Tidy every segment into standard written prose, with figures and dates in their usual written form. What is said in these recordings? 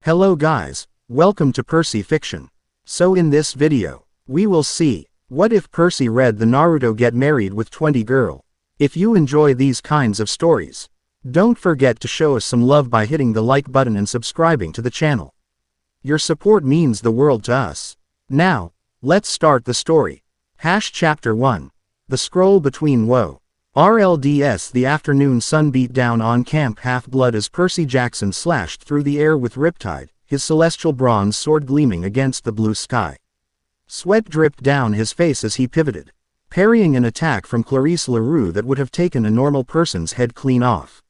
Hello guys, welcome to Percy Fiction. So in this video, we will see, what if Percy read the Naruto Get Married with 20 Girl? If you enjoy these kinds of stories, don't forget to show us some love by hitting the like button and subscribing to the channel. Your support means the world to us. Now, let's start the story. Chapter 1. The Scroll Between Woe. RLDS. The afternoon sun beat down on Camp Half-Blood as Percy Jackson slashed through the air with Riptide, his celestial bronze sword gleaming against the blue sky. Sweat dripped down his face as he pivoted, parrying an attack from Clarice LaRue that would have taken a normal person's head clean off.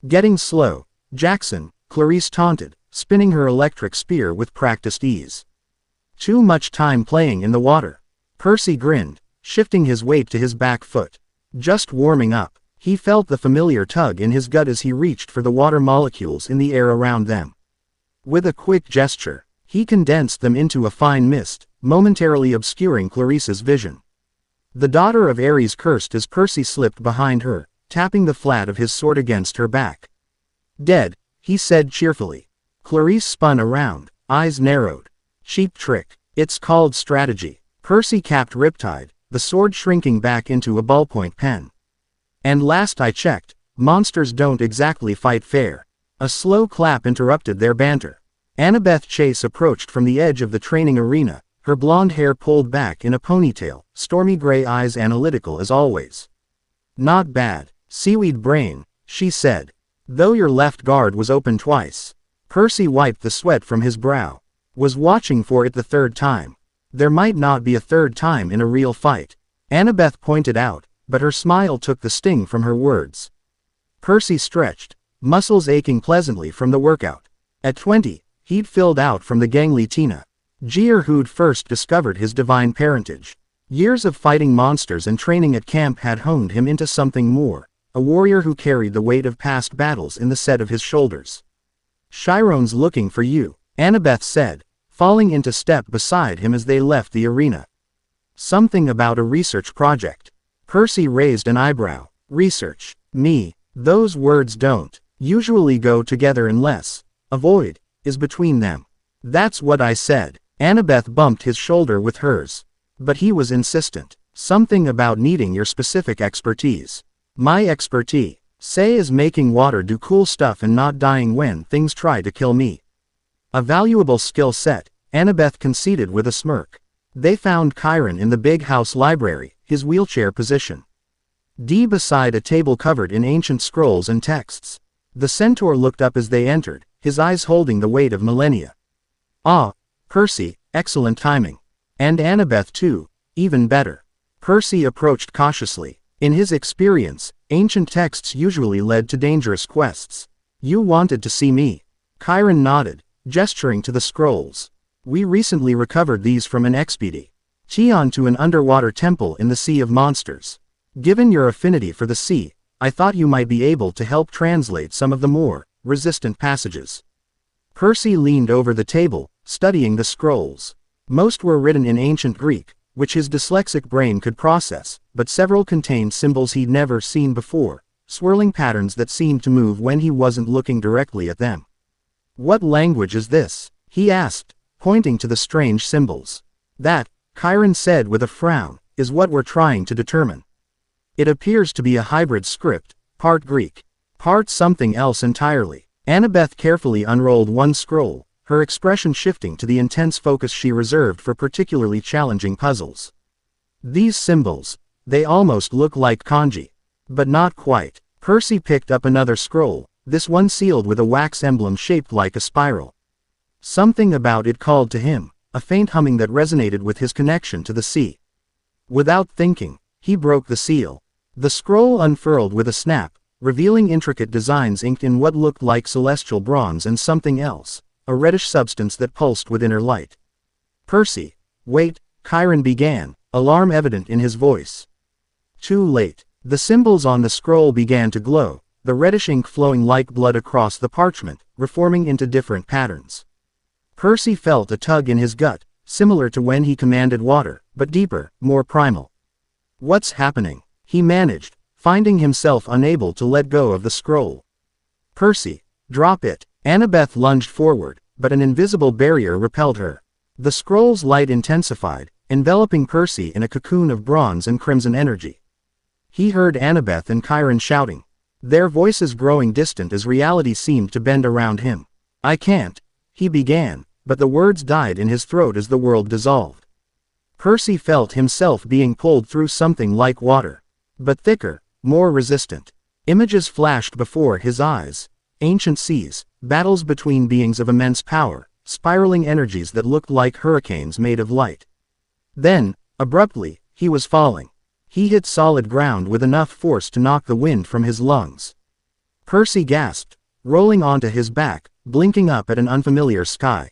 Getting slow, Jackson, Clarice taunted, spinning her electric spear with practiced ease. Too much time playing in the water. Percy grinned, shifting his weight to his back foot. Just warming up, he felt the familiar tug in his gut as he reached for the water molecules in the air around them. With a quick gesture, he condensed them into a fine mist, momentarily obscuring Clarice's vision. The daughter of Ares cursed as Percy slipped behind her, tapping the flat of his sword against her back. "Dead," he said cheerfully. Clarice spun around, eyes narrowed. "Cheap trick. It's called strategy." Percy capped Riptide, the sword shrinking back into a ballpoint pen. "And last I checked, monsters don't exactly fight fair." A slow clap interrupted their banter. Annabeth Chase approached from the edge of the training arena, her blonde hair pulled back in a ponytail, stormy gray eyes analytical as always. "Not bad, seaweed brain," she said. "Though your left guard was open twice." Percy wiped the sweat from his brow. Was watching for it the third time. There might not be a third time in a real fight, Annabeth pointed out, but her smile took the sting from her words. Percy stretched, muscles aching pleasantly from the workout. At 20, he'd filled out from the gangly Tina Gear who'd first discovered his divine parentage. Years of fighting monsters and training at camp had honed him into something more, a warrior who carried the weight of past battles in the set of his shoulders. "Chiron's looking for you," Annabeth said, falling into step beside him as they left the arena. "Something about a research project." Percy raised an eyebrow. "Research? Me? Those words don't usually go together unless a void is between them." "That's what I said." Annabeth bumped his shoulder with hers. But he was insistent. "Something about needing your specific expertise." "My expertise, say, is making water do cool stuff and not dying when things try to kill me." "A valuable skill set," Annabeth conceded with a smirk. They found Chiron in the big house library, his wheelchair position. Beside a table covered in ancient scrolls and texts. The centaur looked up as they entered, his eyes holding the weight of millennia. "Ah, Percy, excellent timing. And Annabeth too, even better." Percy approached cautiously. In his experience, ancient texts usually led to dangerous quests. "You wanted to see me?" Chiron nodded, gesturing to the scrolls. "We recently recovered these from an expedition to an underwater temple in the Sea of Monsters. Given your affinity for the sea, I thought you might be able to help translate some of the more resistant passages." Percy leaned over the table, studying the scrolls. Most were written in ancient Greek, which his dyslexic brain could process, but several contained symbols he'd never seen before, swirling patterns that seemed to move when he wasn't looking directly at them. "What language is this?" he asked, pointing to the strange symbols. "That," Chiron said with a frown, "is what we're trying to determine. It appears to be a hybrid script, part Greek, part something else entirely." Annabeth carefully unrolled one scroll, her expression shifting to the intense focus she reserved for particularly challenging puzzles. "These symbols, they almost look like kanji. But not quite." Percy picked up another scroll, this one sealed with a wax emblem shaped like a spiral. Something about it called to him, a faint humming that resonated with his connection to the sea. Without thinking, he broke the seal. The scroll unfurled with a snap, revealing intricate designs inked in what looked like celestial bronze and something else, a reddish substance that pulsed with inner light. "Percy, wait," Chiron began, alarm evident in his voice. Too late. The symbols on the scroll began to glow, the reddish ink flowing like blood across the parchment, reforming into different patterns. Percy felt a tug in his gut, similar to when he commanded water, but deeper, more primal. "What's happening?" he managed, finding himself unable to let go of the scroll. "Percy, drop it." Annabeth lunged forward, but an invisible barrier repelled her. The scroll's light intensified, enveloping Percy in a cocoon of bronze and crimson energy. He heard Annabeth and Chiron shouting, their voices growing distant as reality seemed to bend around him. I can't, he began, but the words died in his throat as the world dissolved. Percy felt himself being pulled through something like water, but thicker, more resistant. Images flashed before his eyes, ancient seas, battles between beings of immense power, spiraling energies that looked like hurricanes made of light. Then, abruptly, he was falling. He hit solid ground with enough force to knock the wind from his lungs. Percy gasped, rolling onto his back, blinking up at an unfamiliar sky.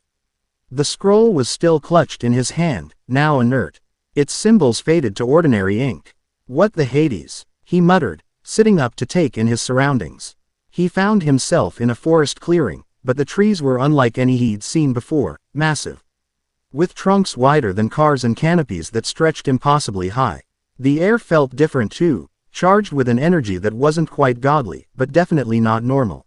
The scroll was still clutched in his hand, now inert. Its symbols faded to ordinary ink. What the Hades, he muttered, sitting up to take in his surroundings. He found himself in a forest clearing, but the trees were unlike any he'd seen before, massive, with trunks wider than cars and canopies that stretched impossibly high. The air felt different too, charged with an energy that wasn't quite godly, but definitely not normal.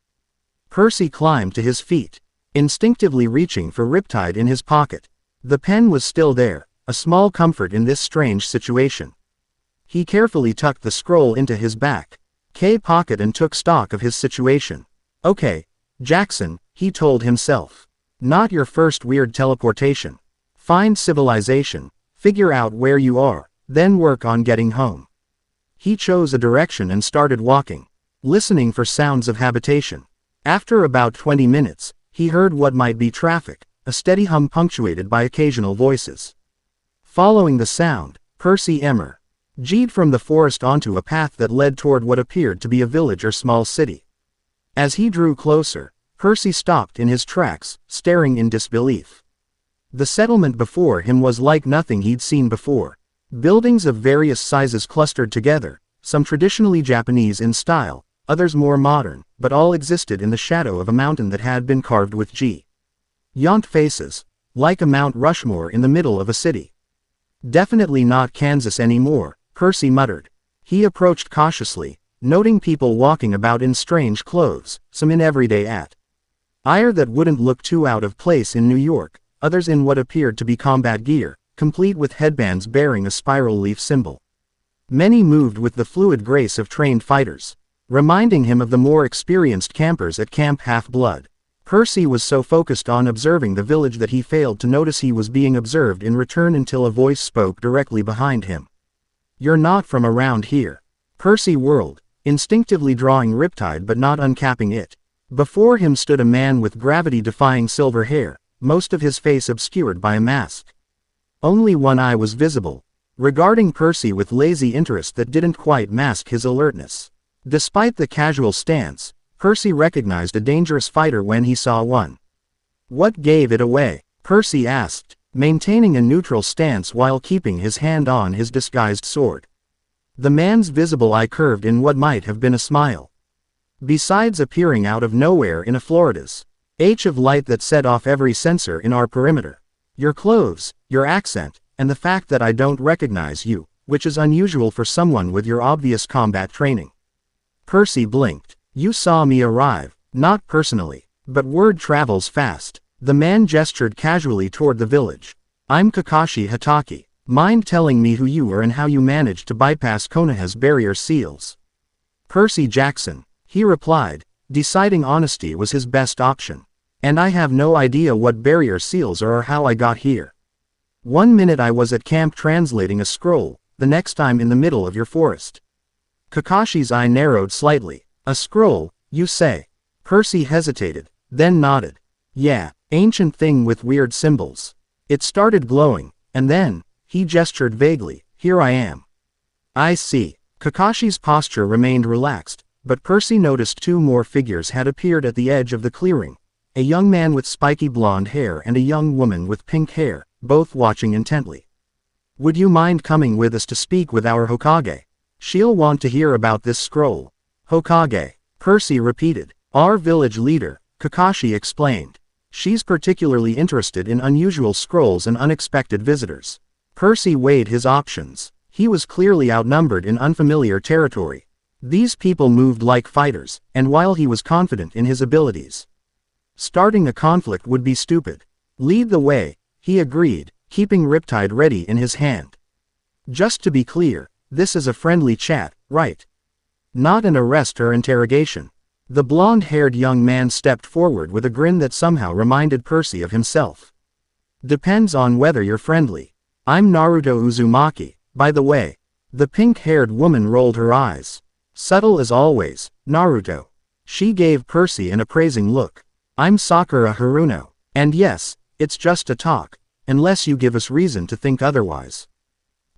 Percy climbed to his feet, instinctively reaching for Riptide in his pocket. The pen was still there, a small comfort in this strange situation. He carefully tucked the scroll into his back pocket and took stock of his situation. Okay, Jackson, he told himself. Not your first weird teleportation. Find civilization, figure out where you are, then work on getting home. He chose a direction and started walking, listening for sounds of habitation. After about 20 minutes, he heard what might be traffic, a steady hum punctuated by occasional voices. Following the sound, Percy emerged from the forest onto a path that led toward what appeared to be a village or small city. As he drew closer, Percy stopped in his tracks, staring in disbelief. The settlement before him was like nothing he'd seen before. Buildings of various sizes clustered together, some traditionally Japanese in style, others more modern, but all existed in the shadow of a mountain that had been carved with giant faces, like a Mount Rushmore in the middle of a city. Definitely not Kansas anymore, Percy muttered. He approached cautiously, noting people walking about in strange clothes, some in everyday attire that wouldn't look too out of place in New York, others in what appeared to be combat gear, complete with headbands bearing a spiral leaf symbol. Many moved with the fluid grace of trained fighters, reminding him of the more experienced campers at Camp Half-Blood. Percy was so focused on observing the village that he failed to notice he was being observed in return until a voice spoke directly behind him. You're not from around here. Percy whirled, instinctively drawing Riptide but not uncapping it. Before him stood a man with gravity-defying silver hair, most of his face obscured by a mask. Only one eye was visible, regarding Percy with lazy interest that didn't quite mask his alertness. Despite the casual stance, Percy recognized a dangerous fighter when he saw one. What gave it away? Percy asked, maintaining a neutral stance while keeping his hand on his disguised sword. The man's visible eye curved in what might have been a smile. Besides appearing out of nowhere in a Florida's of light that set off every sensor in our perimeter. Your clothes, your accent, and the fact that I don't recognize you, which is unusual for someone with your obvious combat training. Percy blinked. You saw me arrive, not personally, but word travels fast. The man gestured casually toward the village. I'm Kakashi Hatake. Mind telling me who you are and how you managed to bypass Konoha's barrier seals? Percy Jackson, he replied, deciding honesty was his best option. And I have no idea what barrier seals are or how I got here. 1 minute I was at camp translating a scroll, the next time in the middle of your forest. Kakashi's eye narrowed slightly. A scroll, you say? Percy hesitated, then nodded. Yeah, ancient thing with weird symbols. It started glowing, and then, he gestured vaguely, here I am. I see. Kakashi's posture remained relaxed, but Percy noticed 2 more figures had appeared at the edge of the clearing. A young man with spiky blonde hair and a young woman with pink hair, both watching intently. Would you mind coming with us to speak with our Hokage? She'll want to hear about this scroll. Hokage, Percy repeated. Our village leader, Kakashi explained. She's particularly interested in unusual scrolls and unexpected visitors. Percy weighed his options. He was clearly outnumbered in unfamiliar territory. These people moved like fighters, and while he was confident in his abilities, Starting a conflict would be stupid. Lead the way, he agreed, keeping Riptide ready in his hand. Just to be clear, this is a friendly chat, right? Not an arrest or interrogation. The blonde-haired young man stepped forward with a grin that somehow reminded Percy of himself. Depends on whether you're friendly. I'm Naruto Uzumaki, by the way. The pink-haired woman rolled her eyes. Subtle as always, Naruto. She gave Percy an appraising look. I'm Sakura Haruno. And yes, it's just a talk, unless you give us reason to think otherwise.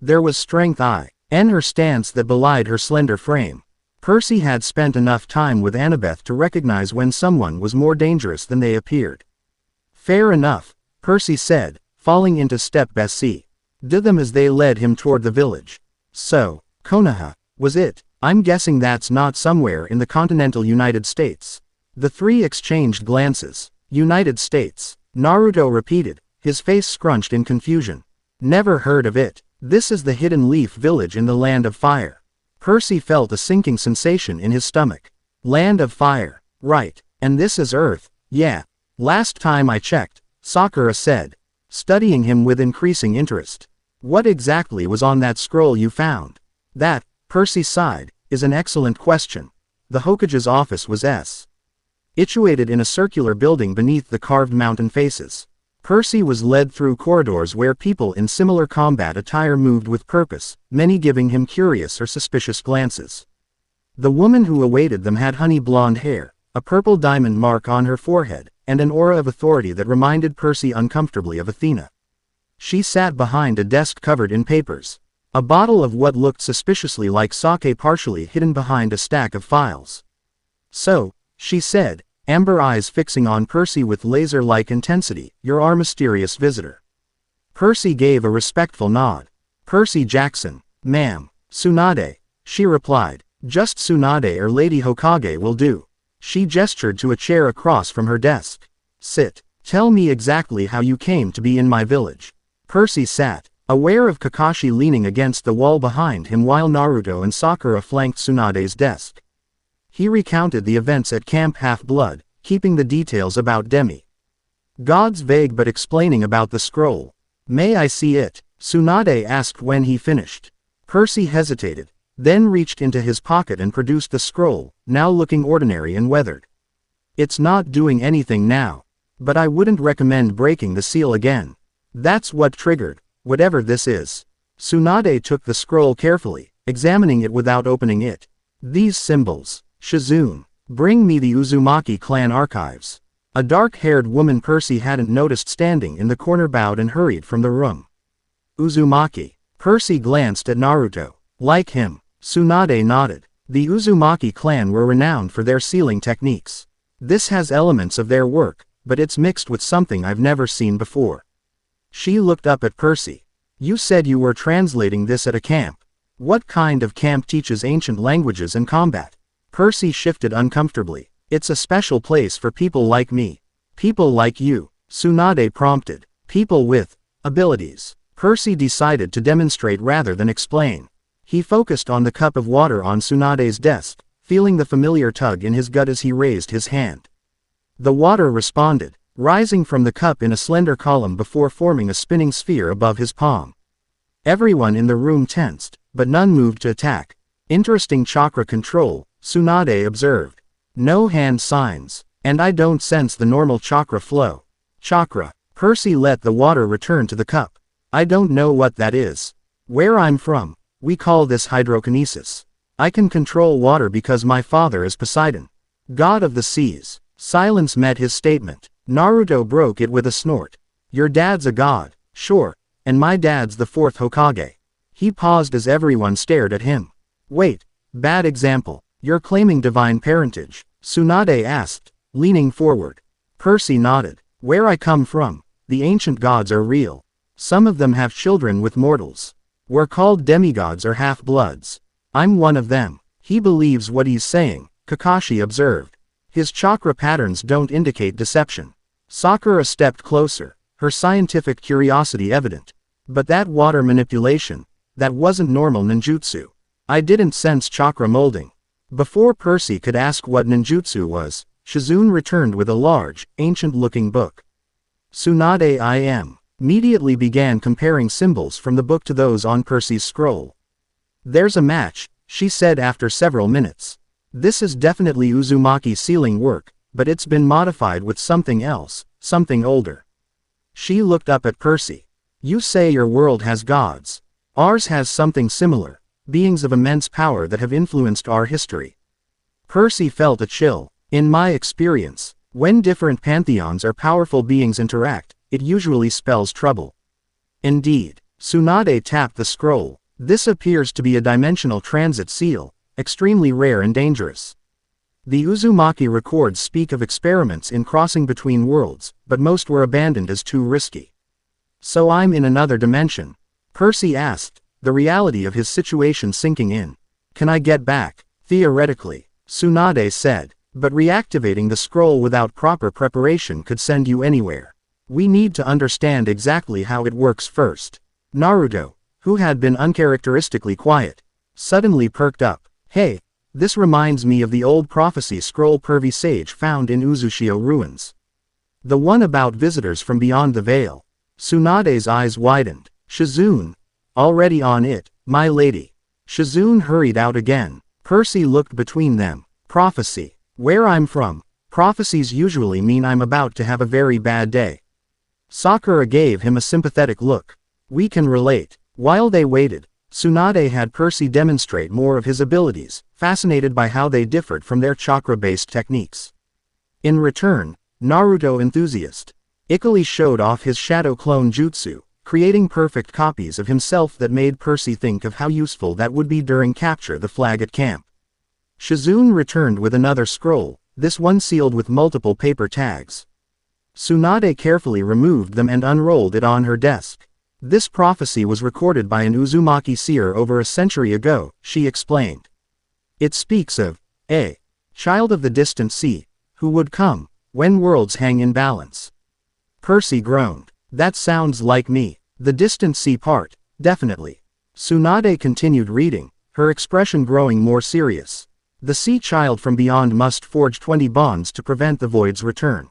There was strength in her stance that belied her slender frame. Percy had spent enough time with Annabeth to recognize when someone was more dangerous than they appeared. Fair enough, Percy said, falling into step beside them as they led him toward the village. So, Konoha, was it? I'm guessing that's not somewhere in the continental United States. The three exchanged glances. United States, Naruto repeated, his face scrunched in confusion. Never heard of it. This is the Hidden Leaf Village in the Land of Fire. Percy felt a sinking sensation in his stomach. Land of Fire. Right. And this is Earth. Yeah. Last time I checked, Sakura said, studying him with increasing interest. What exactly was on that scroll you found? That, Percy sighed, is an excellent question. The Hokage's office was situated in a circular building beneath the carved mountain faces. Percy was led through corridors where people in similar combat attire moved with purpose, many giving him curious or suspicious glances. The woman who awaited them had honey blonde hair, a purple diamond mark on her forehead, and an aura of authority that reminded Percy uncomfortably of Athena. She sat behind a desk covered in papers. A bottle of what looked suspiciously like sake partially hidden behind a stack of files. So, she said, amber eyes fixing on Percy with laser-like intensity, you're our mysterious visitor. Percy gave a respectful nod. Percy Jackson, ma'am. Tsunade, she replied. Just Tsunade or Lady Hokage will do. She gestured to a chair across from her desk. Sit. Tell me exactly how you came to be in my village. Percy sat, aware of Kakashi leaning against the wall behind him while Naruto and Sakura flanked Tsunade's desk. He recounted the events at Camp Half-Blood, keeping the details about Demi Gods vague but explaining about the scroll. May I see it? Tsunade asked when he finished. Percy hesitated, then reached into his pocket and produced the scroll, now looking ordinary and weathered. It's not doing anything now. But I wouldn't recommend breaking the seal again. That's what triggered whatever this is. Tsunade took the scroll carefully, examining it without opening it. These symbols. Shizune. Bring me the Uzumaki clan archives. A dark-haired woman Percy hadn't noticed standing in the corner bowed and hurried from the room. Uzumaki. Percy glanced at Naruto. Like him. Tsunade nodded. The Uzumaki clan were renowned for their sealing techniques. This has elements of their work, but it's mixed with something I've never seen before. She looked up at Percy. You said you were translating this at a camp. What kind of camp teaches ancient languages and combat? Percy shifted uncomfortably. It's a special place for people like me. People like you, Tsunade prompted. People with abilities. Percy decided to demonstrate rather than explain. He focused on the cup of water on Tsunade's desk, feeling the familiar tug in his gut as he raised his hand. The water responded, rising from the cup in a slender column before forming a spinning sphere above his palm. Everyone in the room tensed, but none moved to attack. Interesting chakra control, Tsunade observed. No hand signs, and I don't sense the normal chakra flow. Chakra. Percy let the water return to the cup. I don't know what that is. Where I'm from, we call this hydrokinesis. I can control water because my father is Poseidon, god of the seas. Silence met his statement. Naruto broke it with a snort. Your dad's a god, sure, and my dad's the fourth Hokage. He paused as everyone stared at him. Wait, bad example. You're claiming divine parentage, Tsunade asked, leaning forward. Percy nodded. Where I come from, the ancient gods are real. Some of them have children with mortals. We're called demigods or half-bloods. I'm one of them. He believes what he's saying, Kakashi observed. His chakra patterns don't indicate deception. Sakura stepped closer, her scientific curiosity evident. But that water manipulation, that wasn't normal ninjutsu. I didn't sense chakra molding. Before Percy could ask what ninjutsu was, Shizune returned with a large, ancient-looking book. Tsunade IM immediately began comparing symbols from the book to those on Percy's scroll. There's a match, she said after several minutes. This is definitely Uzumaki sealing work, but it's been modified with something else, something older. She looked up at Percy. You say your world has gods. Ours has something similar, beings of immense power that have influenced our history. Percy felt a chill. In my experience, when different pantheons or powerful beings interact, it usually spells trouble. Indeed, Tsunade tapped the scroll. This appears to be a dimensional transit seal, extremely rare and dangerous. The Uzumaki records speak of experiments in crossing between worlds, but most were abandoned as too risky. So I'm in another dimension? Percy asked, the reality of his situation sinking in. Can I get back? Theoretically, Tsunade said, but reactivating the scroll without proper preparation could send you anywhere. We need to understand exactly how it works first. Naruto, who had been uncharacteristically quiet, suddenly perked up. Hey, this reminds me of the old prophecy scroll Pervy Sage found in Uzushio ruins. The one about visitors from beyond the veil. Tsunade's eyes widened. Shizune. Already on it, my lady. Shizune hurried out again. Percy looked between them. Prophecy. Where I'm from, prophecies usually mean I'm about to have a very bad day. Sakura gave him a sympathetic look. We can relate. While they waited, Tsunade had Percy demonstrate more of his abilities, fascinated by how they differed from their chakra-based techniques. In return, Naruto enthusiast Ikali showed off his shadow clone jutsu, creating perfect copies of himself that made Percy think of how useful that would be during capture the flag at camp. Shizune returned with another scroll, this one sealed with multiple paper tags. Tsunade carefully removed them and unrolled it on her desk. This prophecy was recorded by an Uzumaki seer over a century ago, she explained. It speaks of a child of the distant sea, who would come when worlds hang in balance. Percy groaned. That sounds like me. The distant sea part, definitely. Tsunade continued reading, her expression growing more serious. The sea child from beyond must forge 20 bonds to prevent the void's return.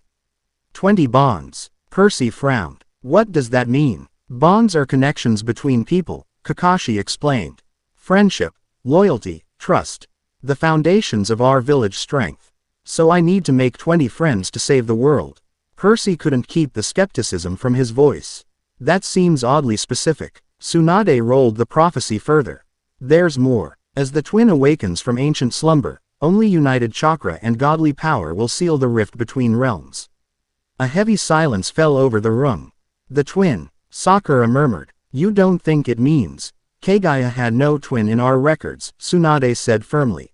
20 bonds. Percy frowned. What does that mean? Bonds are connections between people, Kakashi explained. Friendship, loyalty, trust. The foundations of our village strength. So I need to make 20 friends to save the world. Percy couldn't keep the skepticism from his voice. That seems oddly specific. Tsunade rolled the prophecy further. There's more. As the twin awakens from ancient slumber, only united chakra and godly power will seal the rift between realms. A heavy silence fell over the room. The twin, Sakura murmured. You don't think it means? Kagaya had no twin in our records, Tsunade said firmly.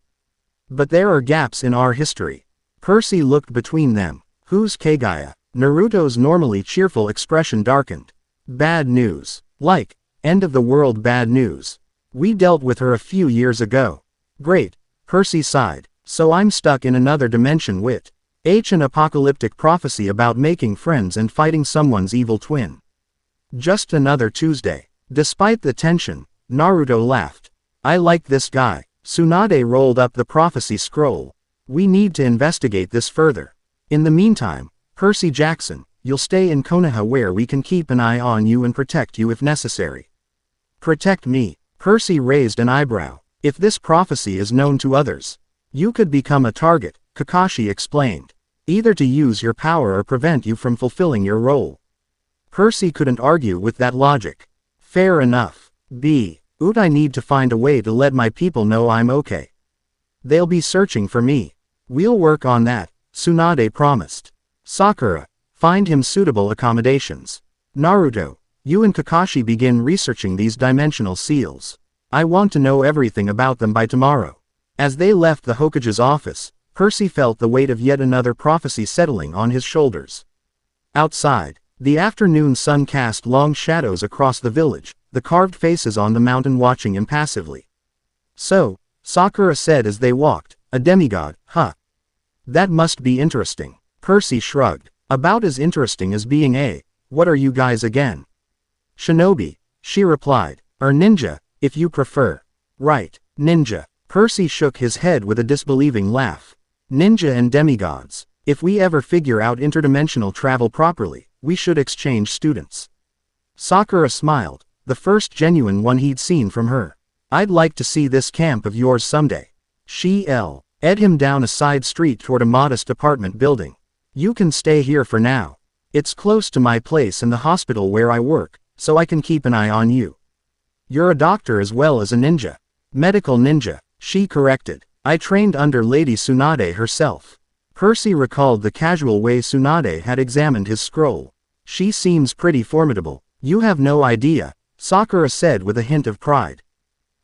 But there are gaps in our history. Percy looked between them. Who's Kagaya? Naruto's normally cheerful expression darkened. Bad news. Like, end of the world bad news. We dealt with her a few years ago. Great, Percy sighed. So I'm stuck in another dimension with an apocalyptic prophecy about making friends and fighting someone's evil twin. Just another Tuesday. Despite the tension, Naruto laughed. I like this guy. Tsunade rolled up the prophecy scroll. We need to investigate this further. In the meantime, Percy Jackson, you'll stay in Konoha where we can keep an eye on you and protect you if necessary. Protect me? Percy raised an eyebrow. If this prophecy is known to others, you could become a target, Kakashi explained. Either to use your power or prevent you from fulfilling your role. Percy couldn't argue with that logic. Fair enough. I need to find a way to let my people know I'm okay. They'll be searching for me. We'll work on that, Tsunade promised. Sakura, find him suitable accommodations. Naruto, you and Kakashi begin researching these dimensional seals. I want to know everything about them by tomorrow. As they left the Hokage's office, Percy felt the weight of yet another prophecy settling on his shoulders. Outside, the afternoon sun cast long shadows across the village, the carved faces on the mountain watching impassively. So, Sakura said as they walked, a demigod, huh? That must be interesting. Percy shrugged. About as interesting as being a, what are you guys again? Shinobi, she replied, or ninja, if you prefer. Right, ninja. Percy shook his head with a disbelieving laugh. Ninja and demigods. If we ever figure out interdimensional travel properly, we should exchange students. Sakura smiled, the first genuine one he'd seen from her. I'd like to see this camp of yours someday. She led him down a side street toward a modest apartment building. You can stay here for now. It's close to my place and the hospital where I work, so I can keep an eye on you. You're a doctor as well as a ninja. Medical ninja, she corrected. I trained under Lady Tsunade herself. Percy recalled the casual way Tsunade had examined his scroll. She seems pretty formidable. You have no idea, Sakura said with a hint of pride.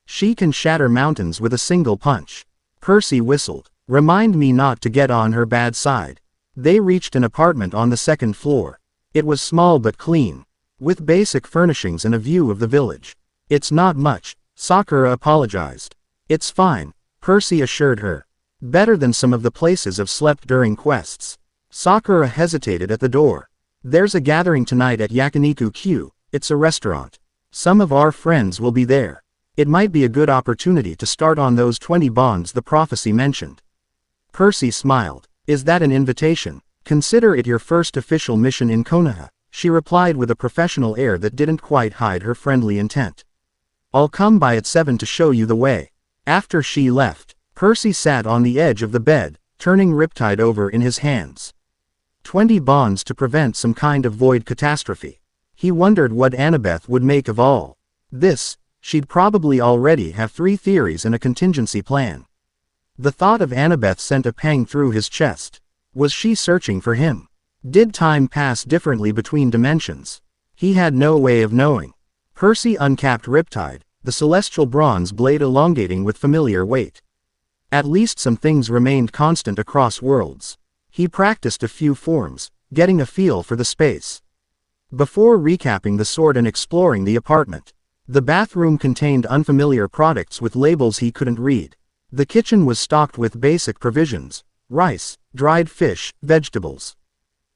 She can shatter mountains with a single punch. Percy whistled. Remind me not to get on her bad side. They reached an apartment on the second floor. It was small but clean, with basic furnishings and a view of the village. It's not much, Sakura apologized. It's fine, Percy assured her. Better than some of the places I've slept during quests. Sakura hesitated at the door. There's a gathering tonight at Yakiniku Q, it's a restaurant. Some of our friends will be there. It might be a good opportunity to start on those 20 bonds the prophecy mentioned. Percy smiled. Is that an invitation? Consider it your first official mission in Konoha, she replied with a professional air that didn't quite hide her friendly intent. I'll come by at 7 to show you the way. After she left, Percy sat on the edge of the bed, turning Riptide over in his hands. 20 bonds to prevent some kind of void catastrophe. He wondered what Annabeth would make of all this. She'd probably already have 3 theories and a contingency plan. The thought of Annabeth sent a pang through his chest. Was she searching for him? Did time pass differently between dimensions? He had no way of knowing. Percy uncapped Riptide, the celestial bronze blade elongating with familiar weight. At least some things remained constant across worlds. He practiced a few forms, getting a feel for the space. Before recapping the sword and exploring the apartment, the bathroom contained unfamiliar products with labels he couldn't read. The kitchen was stocked with basic provisions, rice, dried fish, vegetables,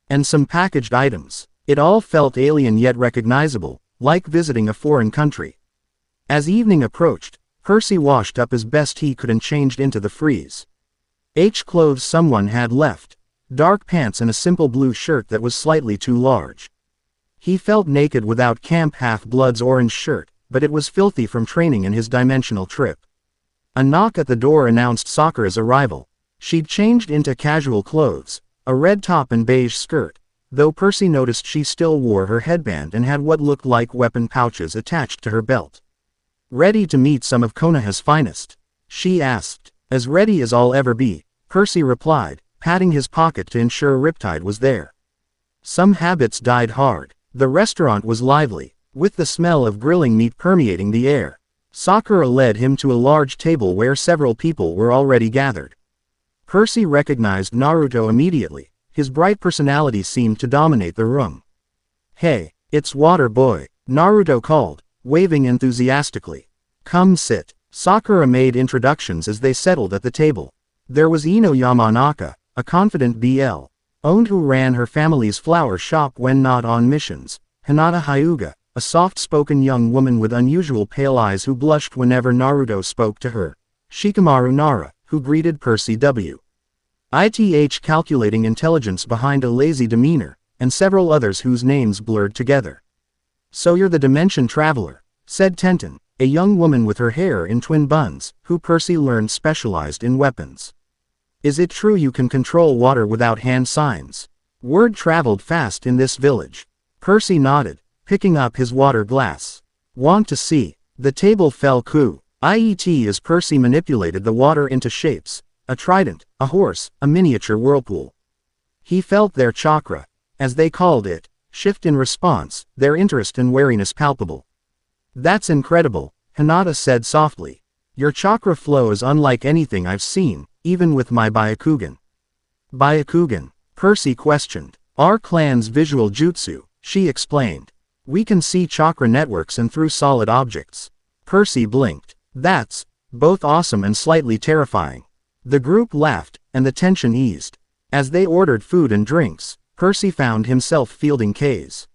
and some packaged items. It all felt alien yet recognizable, like visiting a foreign country. As evening approached, Percy washed up as best he could and changed into the freeze. Clothes someone had left, dark pants and a simple blue shirt that was slightly too large. He felt naked without Camp Half-Blood's orange shirt, but it was filthy from training and his dimensional trip. A knock at the door announced Sakura's arrival. She'd changed into casual clothes, a red top and beige skirt, though Percy noticed she still wore her headband and had what looked like weapon pouches attached to her belt. Ready to meet some of Konoha's finest? She asked. As ready as I'll ever be, Percy replied, patting his pocket to ensure Riptide was there. Some habits died hard. The restaurant was lively, with the smell of grilling meat permeating the air. Sakura led him to a large table where several people were already gathered. Percy recognized Naruto immediately. His bright personality seemed to dominate the room. Hey, it's Water Boy, Naruto called, waving enthusiastically. Come sit. Sakura made introductions as they settled at the table. There was Ino Yamanaka, a confident BL-owned who ran her family's flower shop when not on missions. Hinata Hyuga, a soft-spoken young woman with unusual pale eyes who blushed whenever Naruto spoke to her. Shikamaru Nara, who greeted Percy W.ith calculating intelligence behind a lazy demeanor, and several others whose names blurred together. So you're the Dimension Traveler, said Tenten, a young woman with her hair in twin buns, who Percy learned specialized in weapons. Is it true you can control water without hand signs? Word traveled fast in this village. Percy nodded, picking up his water glass. Want to see? The table fell quiet as Percy manipulated the water into shapes, a trident, a horse, a miniature whirlpool. He felt their chakra, as they called it, shift in response, their interest and wariness palpable. That's incredible, Hinata said softly. Your chakra flow is unlike anything I've seen, even with my Byakugan. Byakugan? Percy questioned. Our clan's visual jutsu, she explained. We can see chakra networks and through solid objects. Percy blinked. That's both awesome and slightly terrifying. The group laughed, and the tension eased. As they ordered food and drinks, Percy found himself fielding K's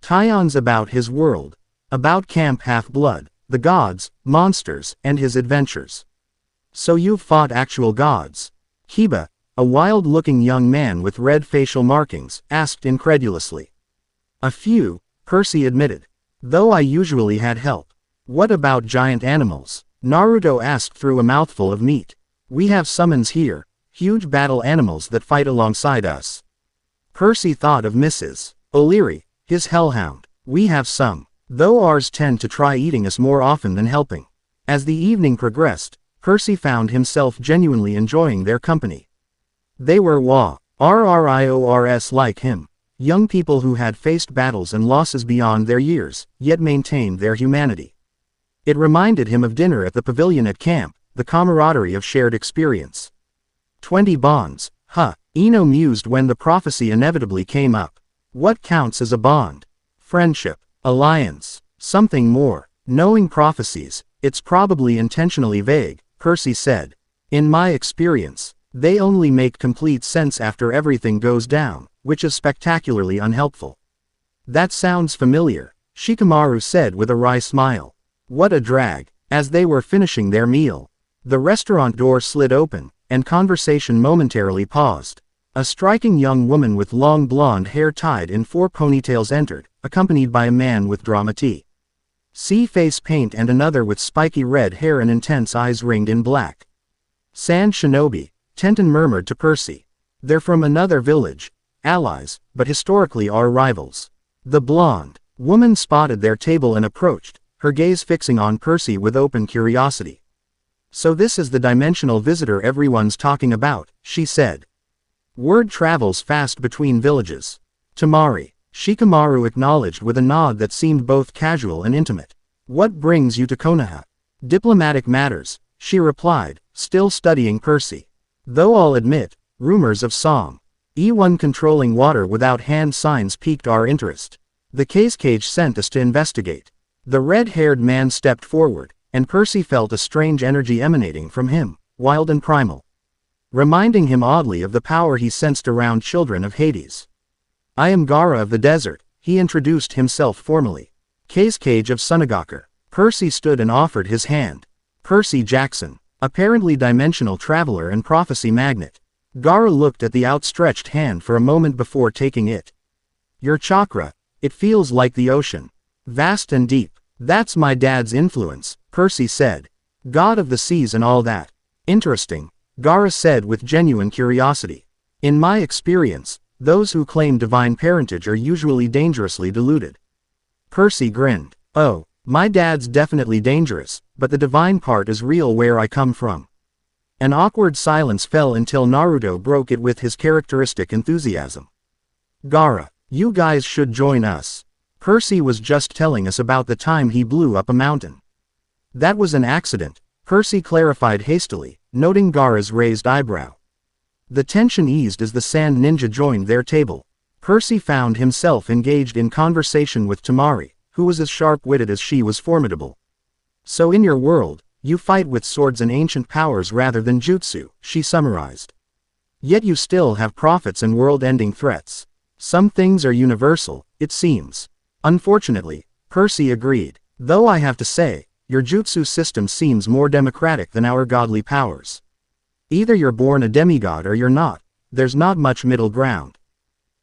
Tyons about his world, about Camp Half-Blood, the gods, monsters, and his adventures. So you've fought actual gods? Kiba, A wild-looking young man with red facial markings asked incredulously. A few, Percy admitted. Though I usually had help. What about giant animals? Naruto asked through a mouthful of meat. We have summons here, huge battle animals that fight alongside us. Percy thought of Mrs. O'Leary, his hellhound. We have some, though ours tend to try eating us more often than helping. As the evening progressed, Percy found himself genuinely enjoying their company. They were RRIORS like him, young people who had faced battles and losses beyond their years, yet maintained their humanity. It reminded him of dinner at the pavilion at camp, the camaraderie of shared experience. 20 bonds, huh? Ino mused when the prophecy inevitably came up. What counts as a bond? Friendship, alliance, something more. Knowing prophecies, it's probably intentionally vague, Percy said. In my experience, they only make complete sense after everything goes down, which is spectacularly unhelpful. That sounds familiar, Shikamaru said with a wry smile. What a drag. As they were finishing their meal, the restaurant door slid open, and conversation momentarily paused. A striking young woman with long blonde hair tied in 4 ponytails entered, accompanied by a man with dramatique face paint and another with spiky red hair and intense eyes ringed in black. Sand Shinobi, Tenten murmured to Percy. They're from another village, allies, but historically are rivals. The blonde woman spotted their table and approached, her gaze fixing on Percy with open curiosity. So this is the dimensional visitor everyone's talking about, she said. Word travels fast between villages. Tamari, Shikamaru acknowledged with a nod that seemed both casual and intimate. What brings you to Konoha? Diplomatic matters, she replied, still studying Percy. Though I'll admit, rumors of Song E1 controlling water without hand signs piqued our interest. The cage sent us to investigate. The red-haired man stepped forward, and Percy felt a strange energy emanating from him, wild and primal, reminding him oddly of the power he sensed around children of Hades. I am Gaara of the desert, he introduced himself formally. Cage of Sunagaker. Percy stood and offered his hand. Percy Jackson, apparently dimensional traveler and prophecy magnet. Gaara looked at the outstretched hand for a moment before taking it. Your chakra, it feels like the ocean. Vast and deep. That's my dad's influence, Percy said. God of the seas and all that. Interesting, Gaara said with genuine curiosity. In my experience, those who claim divine parentage are usually dangerously deluded. Percy grinned. Oh, my dad's definitely dangerous, but the divine part is real where I come from. An awkward silence fell until Naruto broke it with his characteristic enthusiasm. Gaara, you guys should join us. Percy was just telling us about the time he blew up a mountain. That was an accident, Percy clarified hastily, noting Gaara's raised eyebrow. The tension eased as the sand ninja joined their table. Percy found himself engaged in conversation with Tamari, who was as sharp-witted as she was formidable. So in your world, you fight with swords and ancient powers rather than jutsu, she summarized. Yet you still have prophets and world-ending threats. Some things are universal, it seems. Unfortunately, Percy agreed. Though I have to say, your jutsu system seems more democratic than our godly powers. Either you're born a demigod or you're not. There's not much middle ground.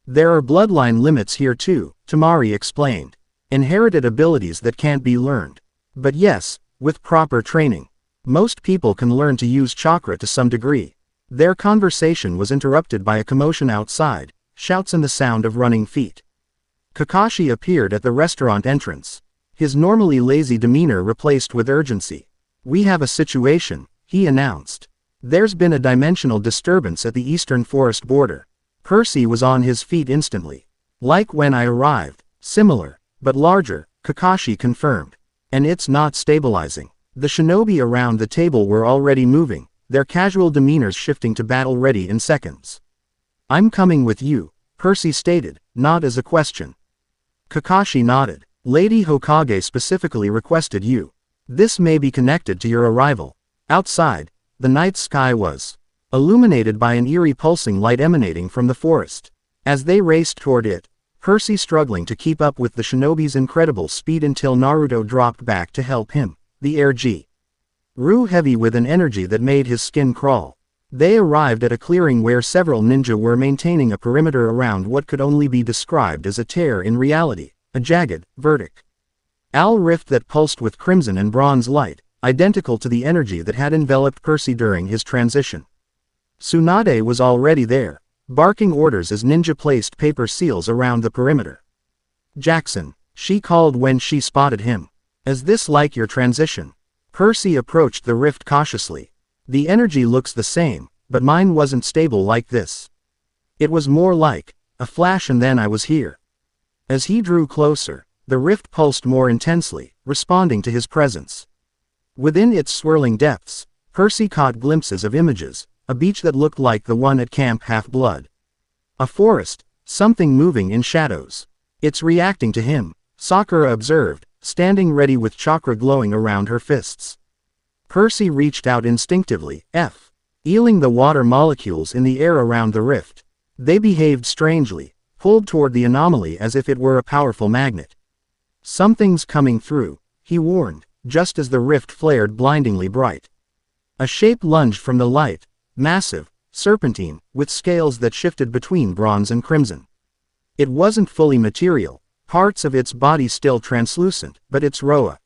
There are bloodline limits here too, Tamari explained. Inherited abilities that can't be learned. But yes, with proper training, most people can learn to use chakra to some degree. Their conversation was interrupted by a commotion outside, shouts and the sound of running feet. Kakashi appeared at the restaurant entrance. His normally lazy demeanor replaced with urgency. We have a situation, he announced. There's been a dimensional disturbance at the eastern forest border. Percy was on his feet instantly. Like when I arrived, similar, but larger, Kakashi confirmed. And it's not stabilizing. The shinobi around the table were already moving, their casual demeanors shifting to battle ready in seconds. I'm coming with you, Percy stated, not as a question. Kakashi nodded. Lady Hokage specifically requested you. This may be connected to your arrival. Outside, the night sky was illuminated by an eerie pulsing light emanating from the forest. As they raced toward it, Percy struggling to keep up with the shinobi's incredible speed until Naruto dropped back to help him, the air G. Ru heavy with an energy that made his skin crawl. They arrived at a clearing where several ninja were maintaining a perimeter around what could only be described as a tear in reality, a jagged, vertical rift that pulsed with crimson and bronze light, identical to the energy that had enveloped Percy during his transition. Tsunade was already there, barking orders as ninja placed paper seals around the perimeter. "Jackson," she called when she spotted him. "Is this like your transition?" Percy approached the rift cautiously. "The energy looks the same, but mine wasn't stable like this. It was more like a flash and then I was here." As he drew closer, the rift pulsed more intensely, responding to his presence. Within its swirling depths, Percy caught glimpses of images, a beach that looked like the one at Camp Half-Blood. A forest, something moving in shadows. "It's reacting to him," Sakura observed, standing ready with chakra glowing around her fists. Percy reached out instinctively, feeling the water molecules in the air around the rift. They behaved strangely, pulled toward the anomaly as if it were a powerful magnet. "Something's coming through," he warned, just as the rift flared blindingly bright. A shape lunged from the light, massive, serpentine, with scales that shifted between bronze and crimson. It wasn't fully material, parts of its body still translucent, but its roa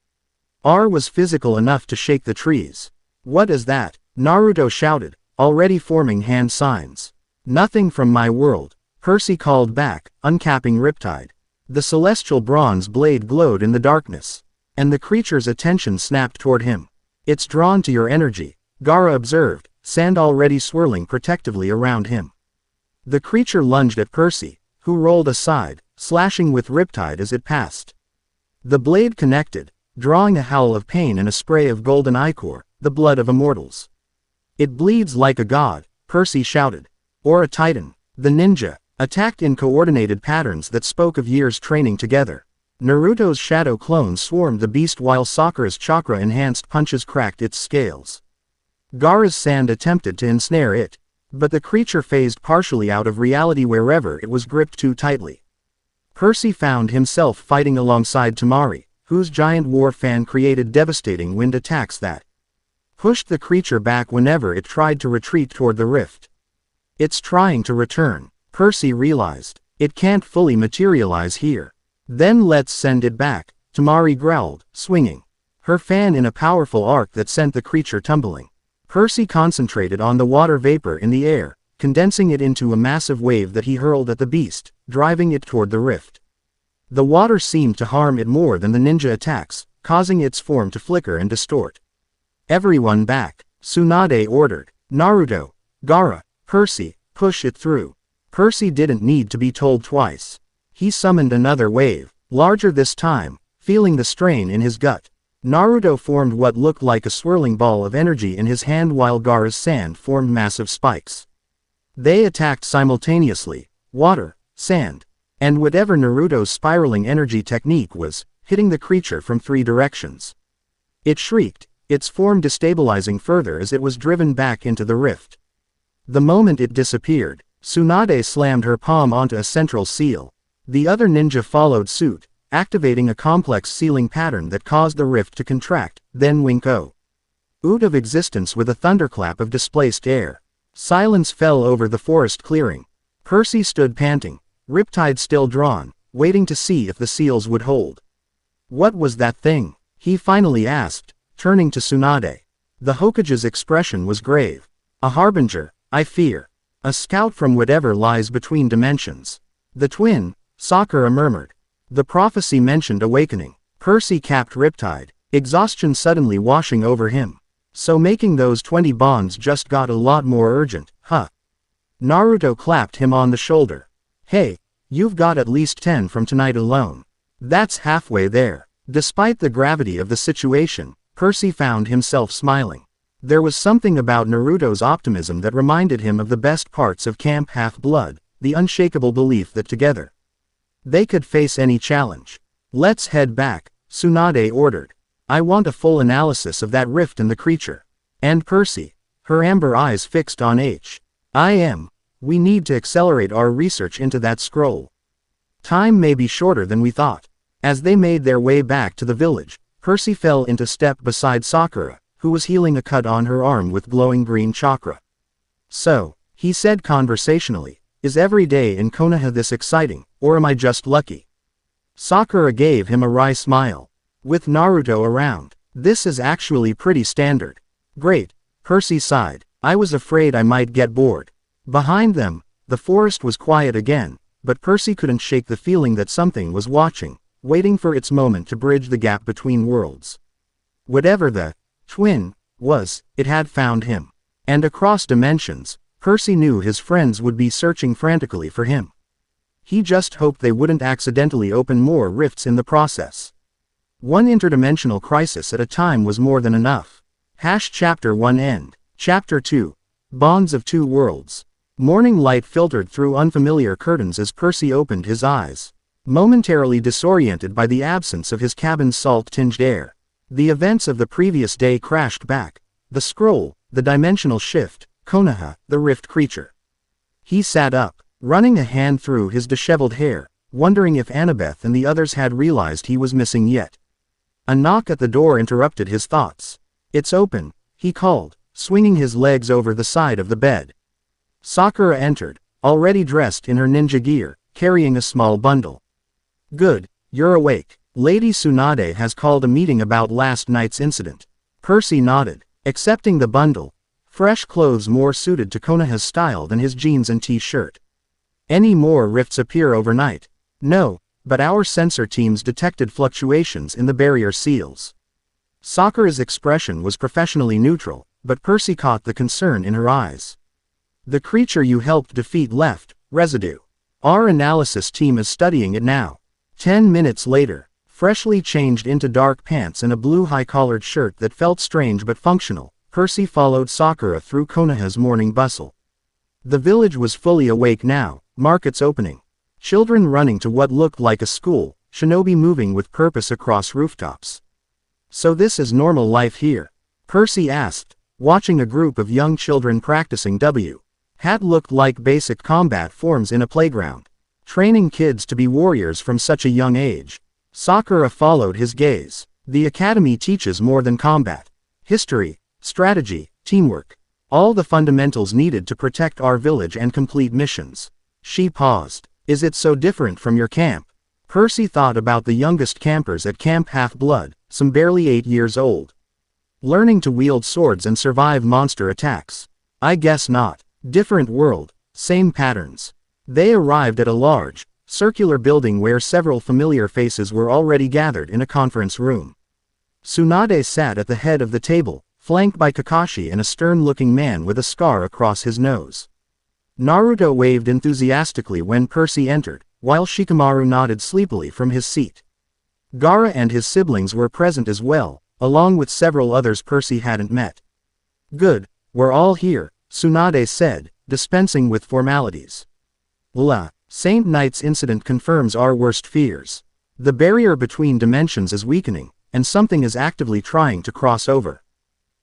was physical enough to shake the trees. "What is that?" Naruto shouted, already forming hand signs. "Nothing from my world," Percy called back, uncapping Riptide. The celestial bronze blade glowed in the darkness, and the creature's attention snapped toward him. "It's drawn to your energy," Gaara observed, sand already swirling protectively around him. The creature lunged at Percy, who rolled aside, slashing with Riptide as it passed. The blade connected, drawing a howl of pain and a spray of golden ichor, the blood of immortals. "It bleeds like a god," Percy shouted. "Or a titan." The ninja attacked in coordinated patterns that spoke of years training together. Naruto's shadow clone swarmed the beast while Sakura's chakra-enhanced punches cracked its scales. Gaara's sand attempted to ensnare it, but the creature phased partially out of reality wherever it was gripped too tightly. Percy found himself fighting alongside Temari, whose giant war fan created devastating wind attacks that pushed the creature back whenever it tried to retreat toward the rift. "It's trying to return," Percy realized. "It can't fully materialize here." "Then let's send it back," Temari growled, swinging her fan in a powerful arc that sent the creature tumbling. Percy concentrated on the water vapor in the air, condensing it into a massive wave that he hurled at the beast, driving it toward the rift. The water seemed to harm it more than the ninja attacks, causing its form to flicker and distort. "Everyone back," Tsunade ordered. "Naruto, Gaara, Percy, push it through." Percy didn't need to be told twice. He summoned another wave, larger this time, feeling the strain in his gut. Naruto formed what looked like a swirling ball of energy in his hand while Gaara's sand formed massive spikes. They attacked simultaneously, water, sand, and whatever Naruto's spiraling energy technique was, hitting the creature from 3 directions. It shrieked, its form destabilizing further as it was driven back into the rift. The moment it disappeared, Tsunade slammed her palm onto a central seal. The other ninja followed suit, activating a complex sealing pattern that caused the rift to contract, then wink out of existence with a thunderclap of displaced air. Silence fell over the forest clearing. Percy stood panting, Riptide still drawn, waiting to see if the seals would hold. "What was that thing?" he finally asked, turning to Tsunade. The Hokage's expression was grave. "A harbinger, I fear. A scout from whatever lies between dimensions." "The twin," Sakura murmured. "The prophecy mentioned awakening." Percy capped Riptide, exhaustion suddenly washing over him. "So making those 20 bonds just got a lot more urgent, huh?" Naruto clapped him on the shoulder. "Hey, you've got at least 10 from tonight alone. That's halfway there." Despite the gravity of the situation, Percy found himself smiling. There was something about Naruto's optimism that reminded him of the best parts of Camp Half-Blood, the unshakable belief that together they could face any challenge. "Let's head back," Tsunade ordered. "I want a full analysis of that rift and the creature." And Percy, her amber eyes fixed on him. "We need to accelerate our research into that scroll. Time may be shorter than we thought." As they made their way back to the village, Percy fell into step beside Sakura, who was healing a cut on her arm with glowing green chakra. So, he said conversationally, is every day in Konoha this exciting, or am I just lucky? Sakura gave him a wry smile. With Naruto around, this is actually pretty standard. Great, Percy sighed. I was afraid I might get bored. Behind them, the forest was quiet again, but Percy couldn't shake the feeling that something was watching, waiting for its moment to bridge the gap between worlds. Whatever the twin was, it had found him. And across dimensions, Percy knew his friends would be searching frantically for him. He just hoped they wouldn't accidentally open more rifts in the process. One interdimensional crisis at a time was more than enough. Chapter 1 End. Chapter 2. Bonds of Two Worlds. Morning light filtered through unfamiliar curtains as Percy opened his eyes, momentarily disoriented by the absence of his cabin's salt-tinged air. The events of the previous day crashed back. The scroll, the dimensional shift, Konoha, the rift creature. He sat up, running a hand through his disheveled hair, wondering if Annabeth and the others had realized he was missing yet. A knock at the door interrupted his thoughts. It's open, he called, swinging his legs over the side of the bed. Sakura entered, already dressed in her ninja gear, carrying a small bundle. Good, you're awake. Lady Tsunade has called a meeting about last night's incident. Percy nodded, accepting the bundle. Fresh clothes more suited to Konoha's style than his jeans and t-shirt. Any more rifts appear overnight? No, but our sensor teams detected fluctuations in the barrier seals. Sakura's expression was professionally neutral, but Percy caught the concern in her eyes. The creature you helped defeat left residue. Our analysis team is studying it now. 10 minutes later, freshly changed into dark pants and a blue high-collared shirt that felt strange but functional, Percy followed Sakura through Konoha's morning bustle. The village was fully awake now, markets opening. Children running to what looked like a school, shinobi moving with purpose across rooftops. So this is normal life here? Percy asked, watching a group of young children practicing had looked like basic combat forms in a playground. Training kids to be warriors from such a young age. Sakura followed his gaze. The academy teaches more than combat. History, strategy, teamwork. All the fundamentals needed to protect our village and complete missions. She paused. Is it so different from your camp? Percy thought about the youngest campers at Camp Half-Blood, some barely 8 years old. Learning to wield swords and survive monster attacks. I guess not. Different world, same patterns. They arrived at a large, circular building where several familiar faces were already gathered in a conference room. Tsunade sat at the head of the table, flanked by Kakashi and a stern-looking man with a scar across his nose. Naruto waved enthusiastically when Percy entered, while Shikamaru nodded sleepily from his seat. Gaara and his siblings were present as well, along with several others Percy hadn't met. Good, we're all here, Tsunade said, dispensing with formalities. Saint Knight's incident confirms our worst fears. The barrier between dimensions is weakening, and something is actively trying to cross over.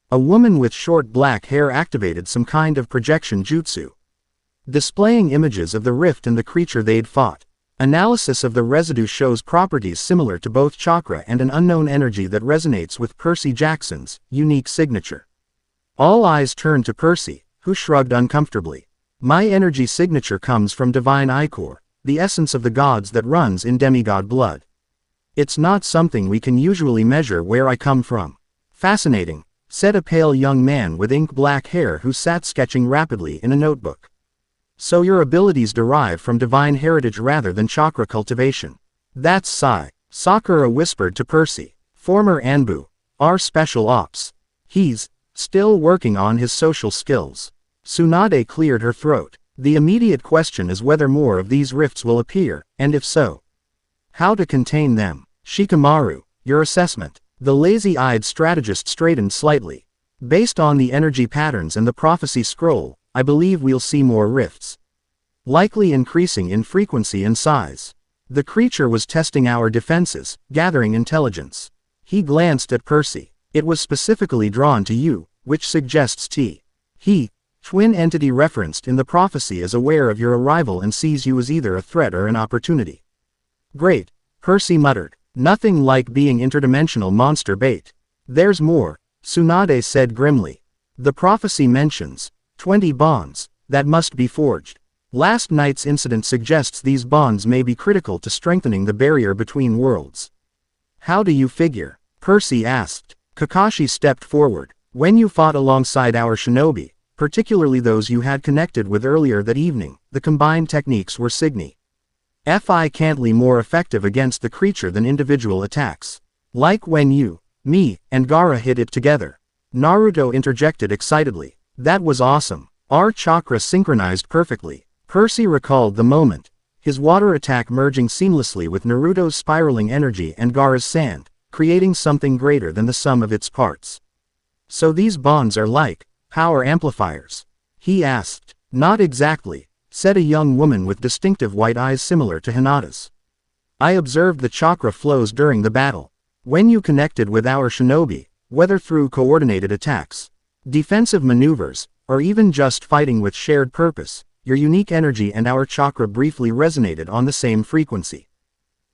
A woman with short black hair activated some kind of projection jutsu, displaying images of the rift and the creature they'd fought. Analysis of the residue shows properties similar to both chakra and an unknown energy that resonates with Percy Jackson's unique signature. All eyes turned to Percy, who shrugged uncomfortably. My energy signature comes from divine ichor, the essence of the gods that runs in demigod blood. It's not something we can usually measure where I come from. Fascinating, said a pale young man with ink-black hair who sat sketching rapidly in a notebook. So your abilities derive from divine heritage rather than chakra cultivation. That's Sai, Sakura whispered to Percy, former Anbu, our special ops. He's still working on his social skills. Tsunade cleared her throat. The immediate question is whether more of these rifts will appear, and if so, how to contain them. Shikamaru, your assessment. The lazy-eyed strategist straightened slightly. Based on the energy patterns and the prophecy scroll, I believe we'll see more rifts. Likely increasing in frequency and size. The creature was testing our defenses, gathering intelligence. He glanced at Percy. It was specifically drawn to you, which suggests twin entity referenced in the prophecy is aware of your arrival and sees you as either a threat or an opportunity. Great, Percy muttered. Nothing like being interdimensional monster bait. There's more, Tsunade said grimly. The prophecy mentions 20 bonds, that must be forged. Last night's incident suggests these bonds may be critical to strengthening the barrier between worlds. How do you figure? Percy asked. Kakashi stepped forward. When you fought alongside our shinobi, particularly those you had connected with earlier that evening, the combined techniques were significantly more effective against the creature than individual attacks. Like when you, me, and Gaara hit it together. Naruto interjected excitedly. That was awesome. Our chakra synchronized perfectly. Percy recalled the moment. His water attack merging seamlessly with Naruto's spiraling energy and Gaara's sand, creating something greater than the sum of its parts. So these bonds are like power amplifiers? He asked. Not exactly, said a young woman with distinctive white eyes similar to Hinata's. I observed the chakra flows during the battle. When you connected with our shinobi, whether through coordinated attacks, defensive maneuvers, or even just fighting with shared purpose, your unique energy and our chakra briefly resonated on the same frequency.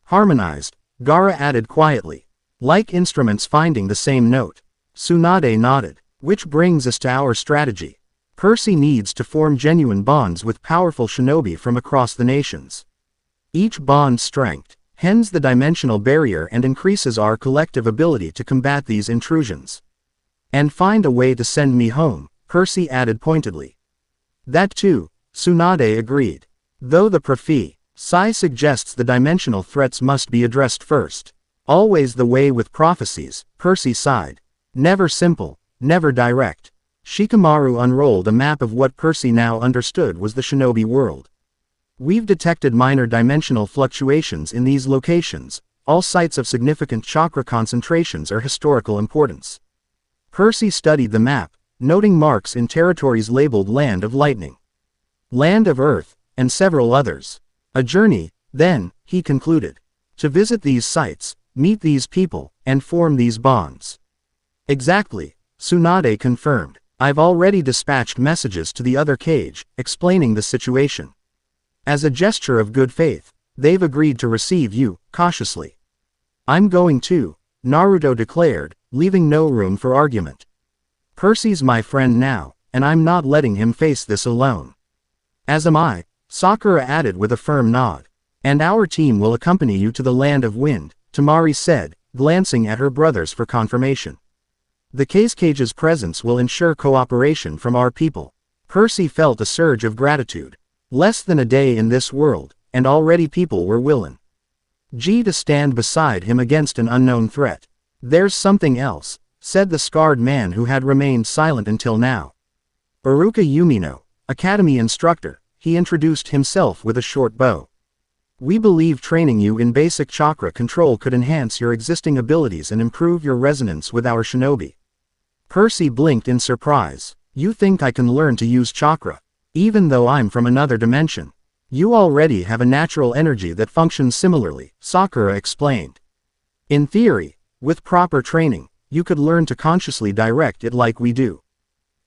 Harmonized, Gaara added quietly. Like instruments finding the same note. Tsunade nodded. Which brings us to our strategy. Percy needs to form genuine bonds with powerful shinobi from across the nations. Each bond strengthens the dimensional barrier and increases our collective ability to combat these intrusions. And find a way to send me home, Percy added pointedly. That too, Tsunade agreed. Though the prophecy suggests the dimensional threats must be addressed first. Always the way with prophecies, Percy sighed. Never simple, never direct. Shikamaru unrolled a map of what Percy now understood was the shinobi world. We've detected minor dimensional fluctuations in these locations, all sites of significant chakra concentrations or historical importance. Percy studied the map, noting marks in territories labeled Land of Lightning, Land of Earth, and several others. A journey, then, he concluded. To visit these sites, meet these people, and form these bonds. Exactly, Tsunade confirmed. I've already dispatched messages to the other cage, explaining the situation. As a gesture of good faith, they've agreed to receive you, cautiously. I'm going too, Naruto declared, leaving no room for argument. Percy's my friend now, and I'm not letting him face this alone. As am I, Sakura added with a firm nod. And our team will accompany you to the Land of Wind, Tamari said, glancing at her brothers for confirmation. The cage's presence will ensure cooperation from our people. Percy felt a surge of gratitude. Less than a day in this world, and already people were willing to stand beside him against an unknown threat. There's something else, said the scarred man who had remained silent until now. Iruka Yumino, academy instructor, he introduced himself with a short bow. We believe training you in basic chakra control could enhance your existing abilities and improve your resonance with our shinobi. Percy blinked in surprise. You think I can learn to use chakra? Even though I'm from another dimension. You already have a natural energy that functions similarly, Sakura explained. In theory, with proper training, you could learn to consciously direct it like we do.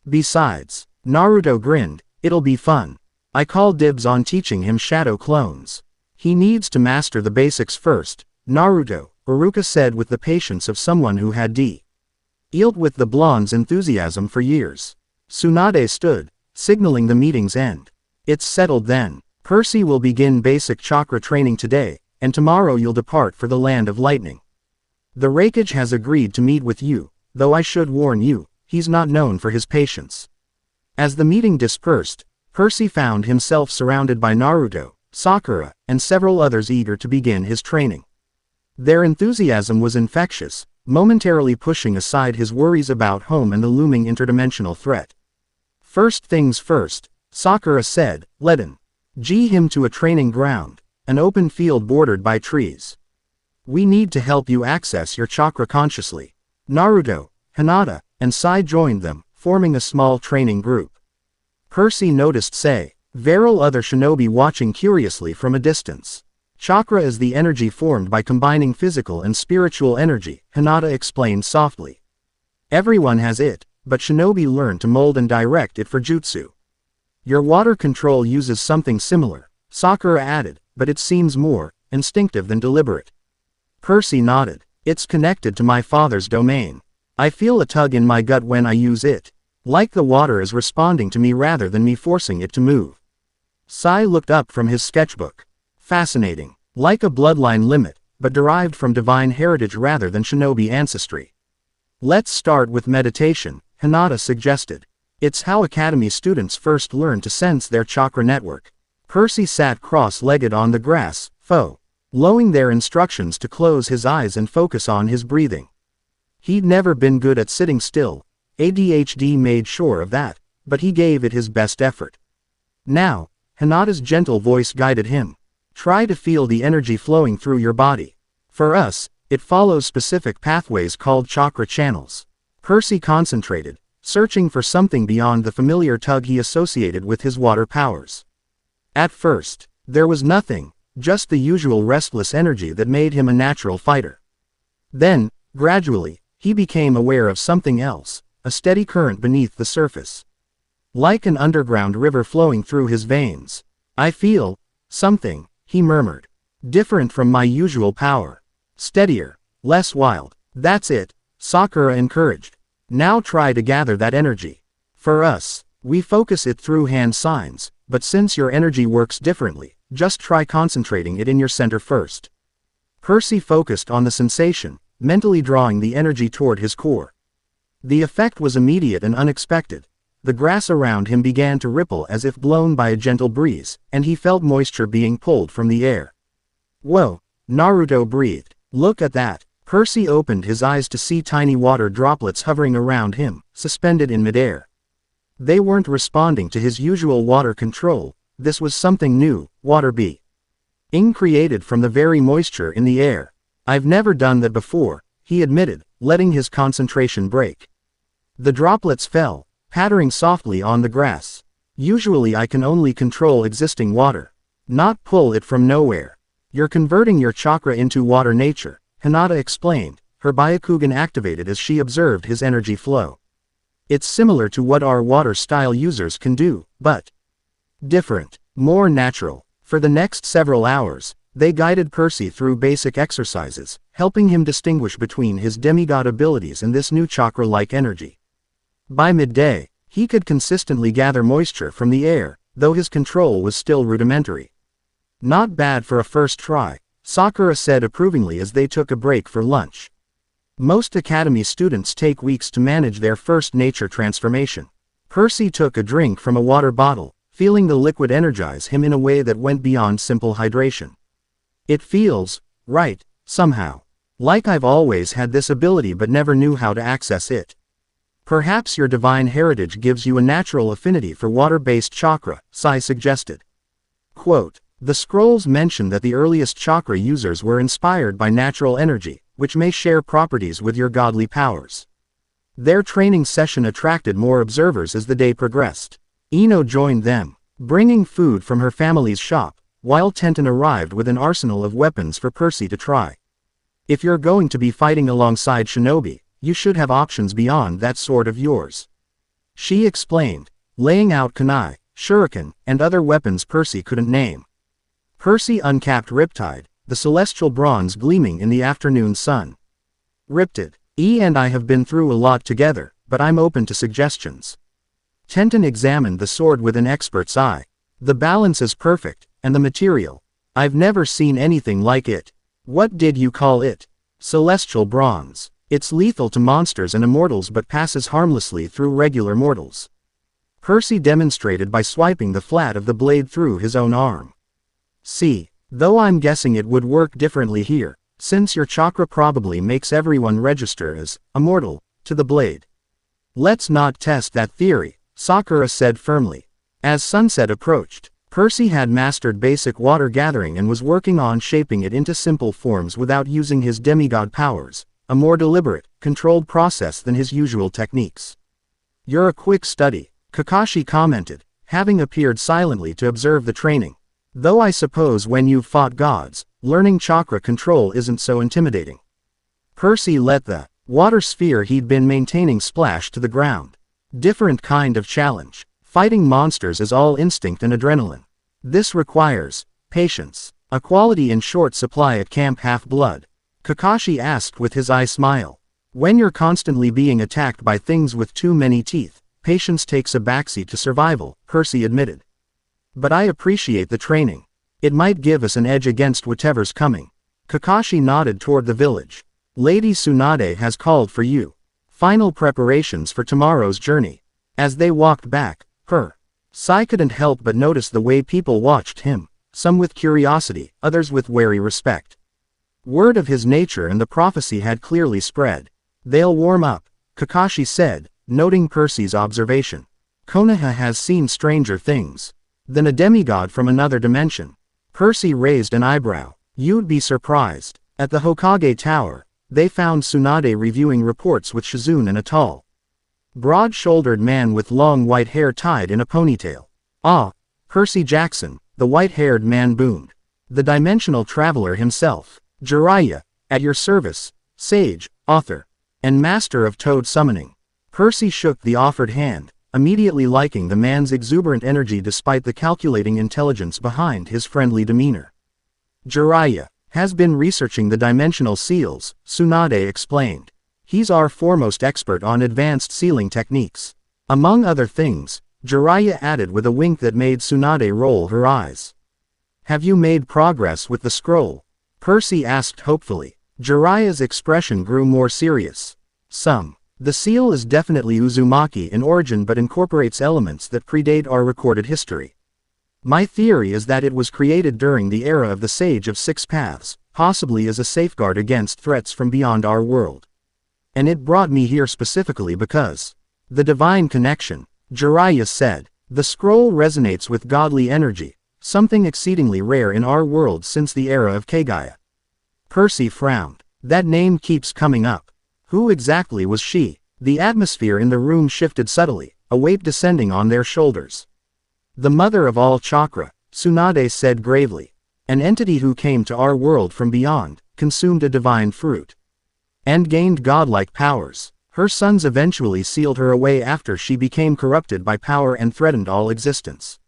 Besides, Naruto grinned, it'll be fun. I call dibs on teaching him shadow clones. He needs to master the basics first, Naruto, Iruka said with the patience of someone who had dealt with the blonde's enthusiasm for years. Tsunade stood, signaling the meeting's end. It's settled then. Percy will begin basic chakra training today, and tomorrow you'll depart for the Land of Lightning. The Raikage has agreed to meet with you, though I should warn you, he's not known for his patience. As the meeting dispersed, Percy found himself surrounded by Naruto, Sakura, and several others eager to begin his training. Their enthusiasm was infectious, momentarily pushing aside his worries about home and the looming interdimensional threat. First things first, Sakura said, letting him to a training ground, an open field bordered by trees. We need to help you access your chakra consciously. Naruto, Hinata, and Sai joined them, forming a small training group. Percy noticed several other shinobi watching curiously from a distance. Chakra is the energy formed by combining physical and spiritual energy, Hinata explained softly. Everyone has it, but shinobi learn to mold and direct it for jutsu. Your water control uses something similar, Sakura added, but it seems more instinctive than deliberate. Percy nodded. It's connected to my father's domain. I feel a tug in my gut when I use it. Like the water is responding to me rather than me forcing it to move. Sai looked up from his sketchbook. Fascinating. Like a bloodline limit, but derived from divine heritage rather than shinobi ancestry. Let's start with meditation, Hinata suggested. It's how Academy students first learn to sense their chakra network. Percy sat cross-legged on the grass, following their instructions to close his eyes and focus on his breathing. He'd never been good at sitting still, ADHD made sure of that, but he gave it his best effort. Now, Hinata's gentle voice guided him. Try to feel the energy flowing through your body. For us, it follows specific pathways called chakra channels. Percy concentrated, searching for something beyond the familiar tug he associated with his water powers. At first, there was nothing, just the usual restless energy that made him a natural fighter. Then, gradually, he became aware of something else, a steady current beneath the surface. Like an underground river flowing through his veins. I feel something, he murmured. Different from my usual power. Steadier, less wild. That's it, Sakura encouraged. Now try to gather that energy. For us, we focus it through hand signs, but since your energy works differently, just try concentrating it in your center first. Percy focused on the sensation, mentally drawing the energy toward his core. The effect was immediate and unexpected. The grass around him began to ripple as if blown by a gentle breeze, and he felt moisture being pulled from the air. Whoa, Naruto breathed. Look at that. Percy opened his eyes to see tiny water droplets hovering around him, suspended in midair. They weren't responding to his usual water control, this was something new, water being created from the very moisture in the air. I've never done that before, he admitted, letting his concentration break. The droplets fell, pattering softly on the grass. Usually I can only control existing water, not pull it from nowhere. You're converting your chakra into water nature, Hinata explained, her Byakugan activated as she observed his energy flow. It's similar to what our water-style users can do, but different, more natural. For the next several hours, they guided Percy through basic exercises, helping him distinguish between his demigod abilities and this new chakra-like energy. By midday, he could consistently gather moisture from the air, though his control was still rudimentary. Not bad for a first try, Sakura said approvingly as they took a break for lunch. Most academy students take weeks to manage their first nature transformation. Percy took a drink from a water bottle, feeling the liquid energize him in a way that went beyond simple hydration. It feels right, somehow. Like I've always had this ability but never knew how to access it. Perhaps your divine heritage gives you a natural affinity for water-based chakra, Sai suggested. Quote, the scrolls mention that the earliest chakra users were inspired by natural energy, which may share properties with your godly powers. Their training session attracted more observers as the day progressed. Ino joined them, bringing food from her family's shop, while Tenten arrived with an arsenal of weapons for Percy to try. If you're going to be fighting alongside shinobi, you should have options beyond that sword of yours. She explained, laying out kunai, shuriken, and other weapons Percy couldn't name. Percy uncapped Riptide, the celestial bronze gleaming in the afternoon sun. Riptide, and I have been through a lot together, but I'm open to suggestions. Tenten examined the sword with an expert's eye. The balance is perfect, and the material. I've never seen anything like it. What did you call it? Celestial bronze. It's lethal to monsters and immortals but passes harmlessly through regular mortals. Percy demonstrated by swiping the flat of the blade through his own arm. See, though I'm guessing it would work differently here, since your chakra probably makes everyone register as immortal to the blade. Let's not test that theory, Sakura said firmly. As sunset approached, Percy had mastered basic water gathering and was working on shaping it into simple forms without using his demigod powers, a more deliberate, controlled process than his usual techniques. You're a quick study, Kakashi commented, having appeared silently to observe the training. Though I suppose when you've fought gods, learning chakra control isn't so intimidating. Percy let the water sphere he'd been maintaining splash to the ground. Different kind of challenge. Fighting monsters is all instinct and adrenaline. This requires patience, a quality in short supply at Camp Half-Blood. Kakashi asked with his eye smile. When you're constantly being attacked by things with too many teeth, patience takes a backseat to survival, Percy admitted. But I appreciate the training. It might give us an edge against whatever's coming. Kakashi nodded toward the village. Lady Tsunade has called for you. Final preparations for tomorrow's journey. As they walked back, Percy couldn't help but notice the way people watched him, some with curiosity, others with wary respect. Word of his nature and the prophecy had clearly spread. They'll warm up, Kakashi said, noting Percy's observation. Konoha has seen stranger things than a demigod from another dimension. Percy raised an eyebrow. You'd be surprised. At the Hokage Tower, they found Tsunade reviewing reports with Shizune and a tall, broad-shouldered man with long white hair tied in a ponytail. Ah, Percy Jackson, the white-haired man boomed. The dimensional traveler himself. Jiraiya, at your service, sage, author, and master of toad summoning. Percy shook the offered hand, immediately liking the man's exuberant energy despite the calculating intelligence behind his friendly demeanor. Jiraiya has been researching the dimensional seals, Tsunade explained. He's our foremost expert on advanced sealing techniques. Among other things, Jiraiya added with a wink that made Tsunade roll her eyes. Have you made progress with the scroll? Percy asked hopefully. Jiraiya's expression grew more serious. The seal is definitely Uzumaki in origin but incorporates elements that predate our recorded history. My theory is that it was created during the era of the Sage of Six Paths, possibly as a safeguard against threats from beyond our world. And it brought me here specifically because the divine connection, Jiraiya said. The scroll resonates with godly energy, something exceedingly rare in our world since the era of Kagaya. Percy frowned. That name keeps coming up. Who exactly was she? The atmosphere in the room shifted subtly, a weight descending on their shoulders. The mother of all chakra, Tsunade said gravely. An entity who came to our world from beyond, consumed a divine fruit, and gained godlike powers. Her sons eventually sealed her away after she became corrupted by power and threatened all existence.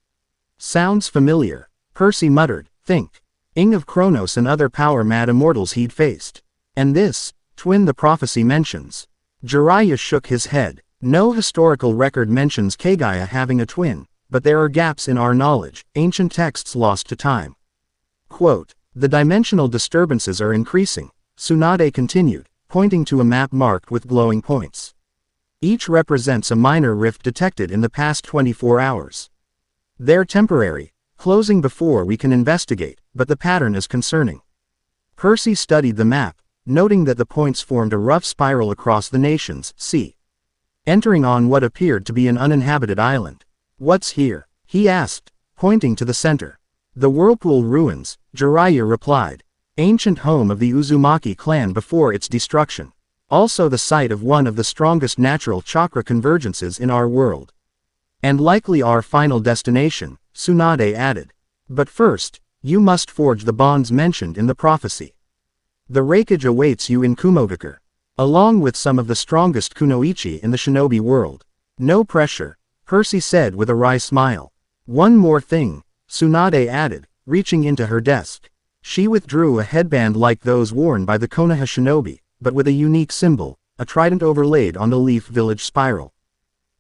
Sounds familiar, Percy muttered. Think. Ing of Kronos and other power-mad immortals he'd faced. And this twin the prophecy mentions. Jiraiya shook his head. No historical record mentions Kagaya having a twin, but there are gaps in our knowledge, ancient texts lost to time. Quote, the dimensional disturbances are increasing, Tsunade continued, pointing to a map marked with glowing points. Each represents a minor rift detected in the past 24 hours. They're temporary, closing before we can investigate, but the pattern is concerning. Percy studied the map, noting that the points formed a rough spiral across the nation's sea, entering on what appeared to be an uninhabited island. What's here? He asked, pointing to the center. The Whirlpool Ruins, Jiraiya replied. Ancient home of the Uzumaki clan before its destruction. Also the site of one of the strongest natural chakra convergences in our world. And likely our final destination, Tsunade added. But first, you must forge the bonds mentioned in the prophecy. The rakeage awaits you in Kumogakure, along with some of the strongest kunoichi in the shinobi world. No pressure, Percy said with a wry smile. One more thing, Tsunade added, reaching into her desk. She withdrew a headband like those worn by the Konoha shinobi, but with a unique symbol, a trident overlaid on the Leaf Village spiral.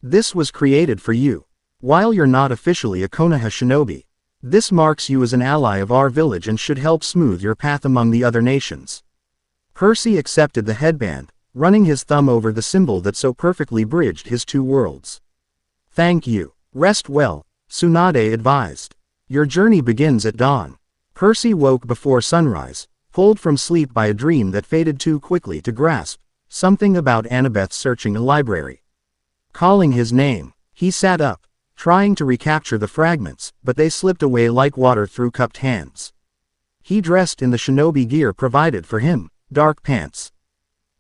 This was created for you. While you're not officially a Konoha shinobi, this marks you as an ally of our village and should help smooth your path among the other nations. Percy accepted the headband, running his thumb over the symbol that so perfectly bridged his two worlds. Thank you. Rest well, Tsunade advised. Your journey begins at dawn. Percy woke before sunrise, pulled from sleep by a dream that faded too quickly to grasp, something about Annabeth searching a library. Calling his name, he sat up, trying to recapture the fragments, but they slipped away like water through cupped hands. He dressed in the shinobi gear provided for him, dark pants,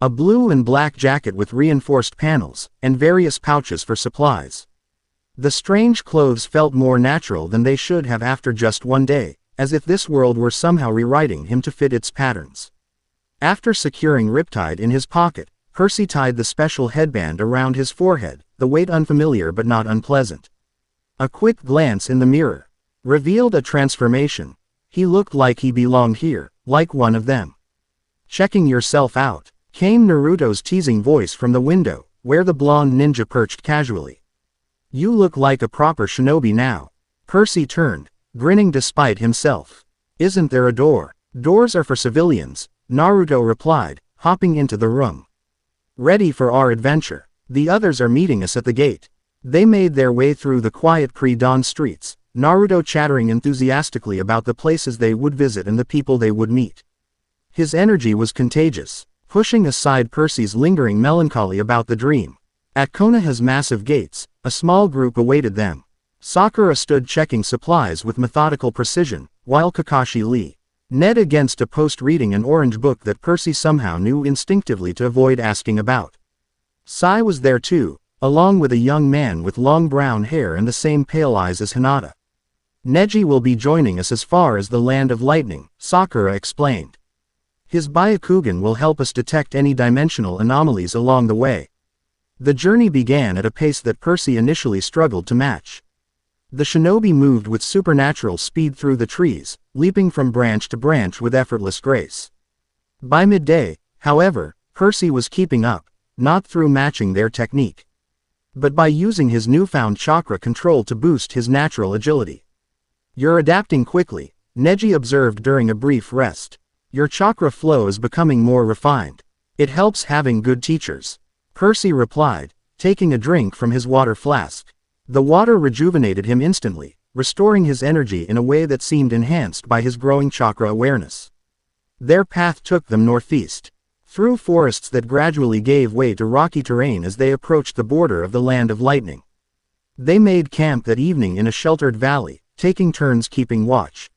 a blue and black jacket with reinforced panels, and various pouches for supplies. The strange clothes felt more natural than they should have after just one day, as if this world were somehow rewriting him to fit its patterns. After securing Riptide in his pocket, Percy tied the special headband around his forehead, the weight unfamiliar but not unpleasant. A quick glance in the mirror revealed a transformation. He looked like he belonged here, like one of them. Checking yourself out, came Naruto's teasing voice from the window, where the blonde ninja perched casually. You look like a proper shinobi now. Percy turned, grinning despite himself. Isn't there a door? Doors are for civilians, Naruto replied, hopping into the room. Ready for our adventure. The others are meeting us at the gate. They made their way through the quiet pre-dawn streets, Naruto chattering enthusiastically about the places they would visit and the people they would meet. His energy was contagious, pushing aside Percy's lingering melancholy about the dream. At Konoha's massive gates, a small group awaited them. Sakura stood checking supplies with methodical precision, while Kakashi Lee Ned against a post reading an orange book that Percy somehow knew instinctively to avoid asking about. Sai was there too, along with a young man with long brown hair and the same pale eyes as Hinata. Neji will be joining us as far as the Land of Lightning, Sakura explained. His Byakugan will help us detect any dimensional anomalies along the way. The journey began at a pace that Percy initially struggled to match. The shinobi moved with supernatural speed through the trees, leaping from branch to branch with effortless grace. By midday, however, Percy was keeping up, not through matching their technique, but by using his newfound chakra control to boost his natural agility. You're adapting quickly, Neji observed during a brief rest. Your chakra flow is becoming more refined. It helps having good teachers, Percy replied, taking a drink from his water flask. The water rejuvenated him instantly, restoring his energy in a way that seemed enhanced by his growing chakra awareness. Their path took them northeast, through forests that gradually gave way to rocky terrain as they approached the border of the Land of Lightning. They made camp that evening in a sheltered valley, taking turns keeping watch.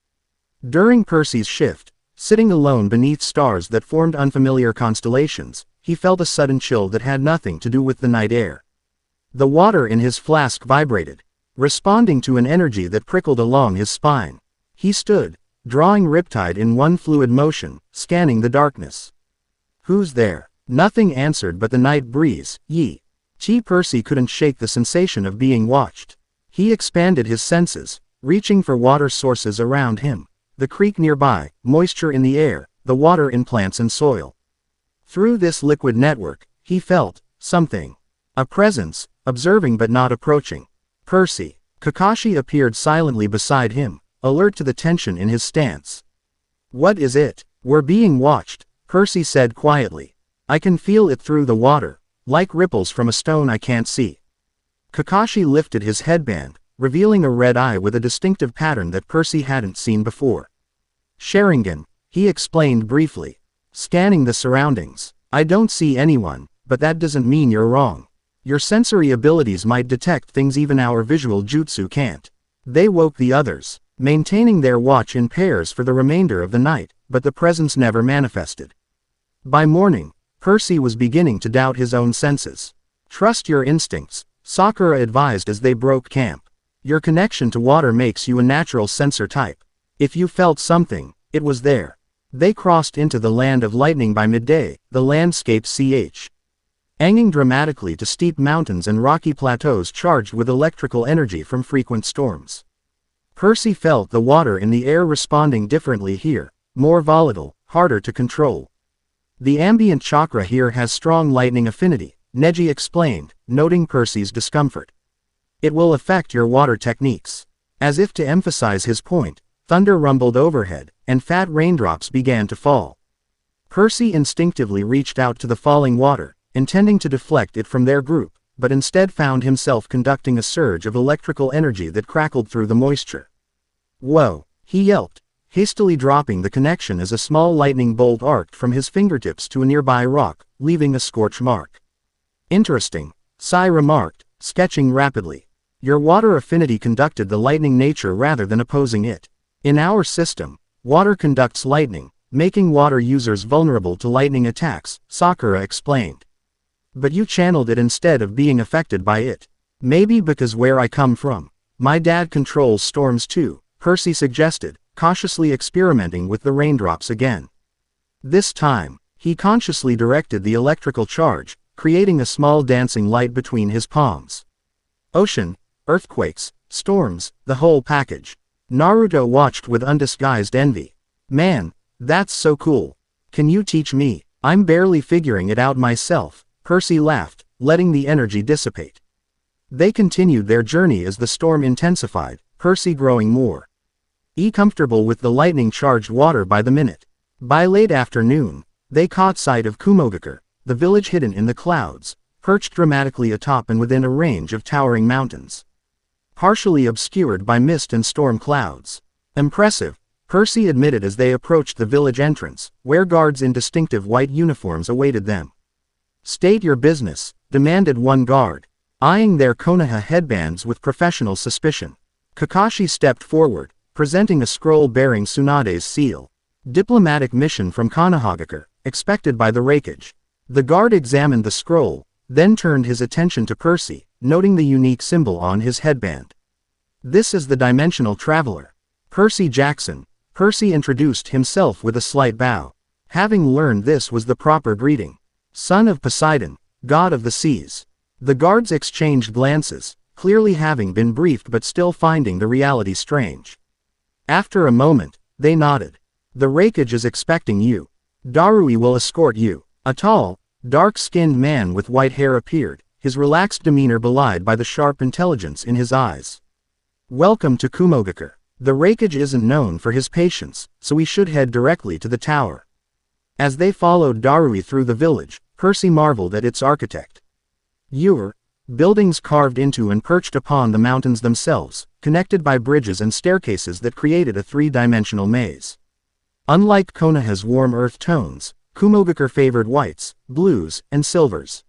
During Percy's shift, sitting alone beneath stars that formed unfamiliar constellations, he felt a sudden chill that had nothing to do with the night air. The water in his flask vibrated, responding to an energy that prickled along his spine. He stood, drawing riptide in one fluid motion, scanning the darkness. Who's there? Nothing answered but the night breeze. Percy couldn't shake the sensation of being watched. He expanded his senses, reaching for water sources around him. The creek nearby, moisture in the air, the water in plants and soil. Through this liquid network, he felt something. A presence, observing but not approaching. Percy. Kakashi appeared silently beside him, alert to the tension in his stance. What is it? We're being watched, Percy said quietly. I can feel it through the water, like ripples from a stone I can't see. Kakashi lifted his headband, revealing a red eye with a distinctive pattern that Percy hadn't seen before. Sharingan, he explained briefly. Scanning the surroundings. I don't see anyone, but that doesn't mean you're wrong. Your sensory abilities might detect things even our visual jutsu can't. They woke the others, maintaining their watch in pairs for the remainder of the night, but the presence never manifested. By morning, Percy was beginning to doubt his own senses. Trust your instincts, Sakura advised as they broke camp. Your connection to water makes you a natural sensor type. If you felt something, it was there. They crossed into the Land of Lightning by midday, the landscape hanging dramatically to steep mountains and rocky plateaus charged with electrical energy from frequent storms. Percy felt the water in the air responding differently here, more volatile, harder to control. The ambient chakra here has strong lightning affinity, Neji explained, noting Percy's discomfort. It will affect your water techniques. As if to emphasize his point, thunder rumbled overhead, and fat raindrops began to fall. Percy instinctively reached out to the falling water, intending to deflect it from their group, but instead found himself conducting a surge of electrical energy that crackled through the moisture. Whoa, he yelped, hastily dropping the connection as a small lightning bolt arced from his fingertips to a nearby rock, leaving a scorch mark. Interesting, Sai remarked, sketching rapidly. Your water affinity conducted the lightning nature rather than opposing it. In our system, water conducts lightning, making water users vulnerable to lightning attacks, Sakura explained. But you channeled it instead of being affected by it. Maybe because where I come from, my dad controls storms too, Percy suggested, cautiously experimenting with the raindrops again. This time, he consciously directed the electrical charge, creating a small dancing light between his palms. Ocean, earthquakes, storms, the whole package. Naruto watched with undisguised envy. Man, that's so cool. Can you teach me? I'm barely figuring it out myself, Percy laughed, letting the energy dissipate. They continued their journey as the storm intensified, Percy growing more comfortable with the lightning-charged water by the minute. By late afternoon, they caught sight of Kumogakure, the village hidden in the clouds, perched dramatically atop and within a range of towering mountains, partially obscured by mist and storm clouds. Impressive, Percy admitted as they approached the village entrance, where guards in distinctive white uniforms awaited them. "State your business," demanded one guard, eyeing their Konoha headbands with professional suspicion. Kakashi stepped forward, presenting a scroll bearing Tsunade's seal. "Diplomatic mission from Konohagakure, expected by the Raikage." The guard examined the scroll, then turned his attention to Percy, noting the unique symbol on his headband. "This is the Dimensional Traveler. Percy Jackson." Percy introduced himself with a slight bow. Having learned this was the proper greeting. "Son of Poseidon, god of the seas." The guards exchanged glances, clearly having been briefed but still finding the reality strange. After a moment, they nodded. "The Raikage is expecting you. Darui will escort you." A tall, dark-skinned man with white hair appeared, his relaxed demeanor belied by the sharp intelligence in his eyes. "Welcome to Kumogakure. The Raikage isn't known for his patience, so we should head directly to the tower." As they followed Darui through the village, Percy marveled at its architect. Buildings carved into and perched upon the mountains themselves, connected by bridges and staircases that created a three-dimensional maze. Unlike Konoha's warm earth tones, Kumogakure favored whites, blues, and silvers,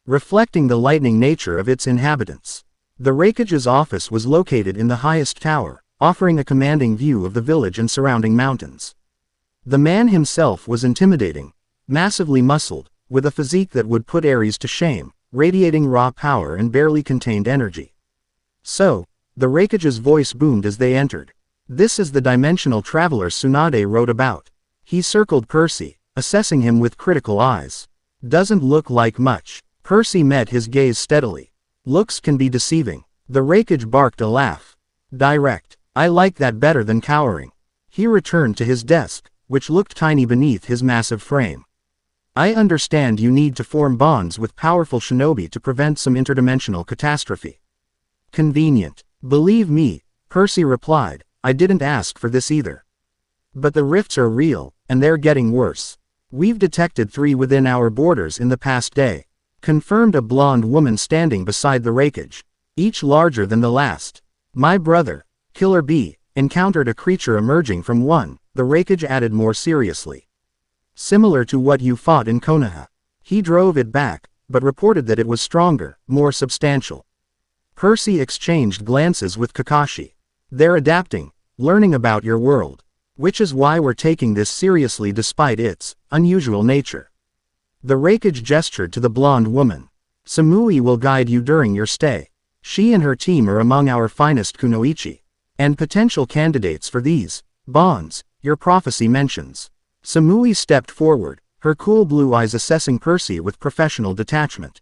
reflecting the lightning nature of its inhabitants. The Raikage's office was located in the highest tower, offering a commanding view of the village and surrounding mountains. The man himself was intimidating, massively muscled, with a physique that would put Ares to shame, radiating raw power and barely contained energy. "So," the Raikage's voice boomed as they entered. "This is the Dimensional Traveler Tsunade wrote about." He circled Percy, assessing him with critical eyes. "Doesn't look like much." Percy met his gaze steadily. "Looks can be deceiving." The Raikage barked a laugh. "Direct. I like that better than cowering." He returned to his desk, which looked tiny beneath his massive frame. "I understand you need to form bonds with powerful shinobi to prevent some interdimensional catastrophe." "Convenient. Believe me," Percy replied, "I didn't ask for this either. But the rifts are real, and they're getting worse. We've detected 3 within our borders in the past day," confirmed a blonde woman standing beside the Raikage, "each larger than the last. My brother, Killer B, encountered a creature emerging from one," the Raikage added more seriously. "Similar to what you fought in Konoha. He drove it back, but reported that it was stronger, more substantial." Percy exchanged glances with Kakashi. "They're adapting, learning about your world. Which is why we're taking this seriously despite its unusual nature." The Raikage gestured to the blonde woman. "Samui will guide you during your stay. She and her team are among our finest kunoichi, and potential candidates for these bonds your prophecy mentions." Samui stepped forward, her cool blue eyes assessing Percy with professional detachment.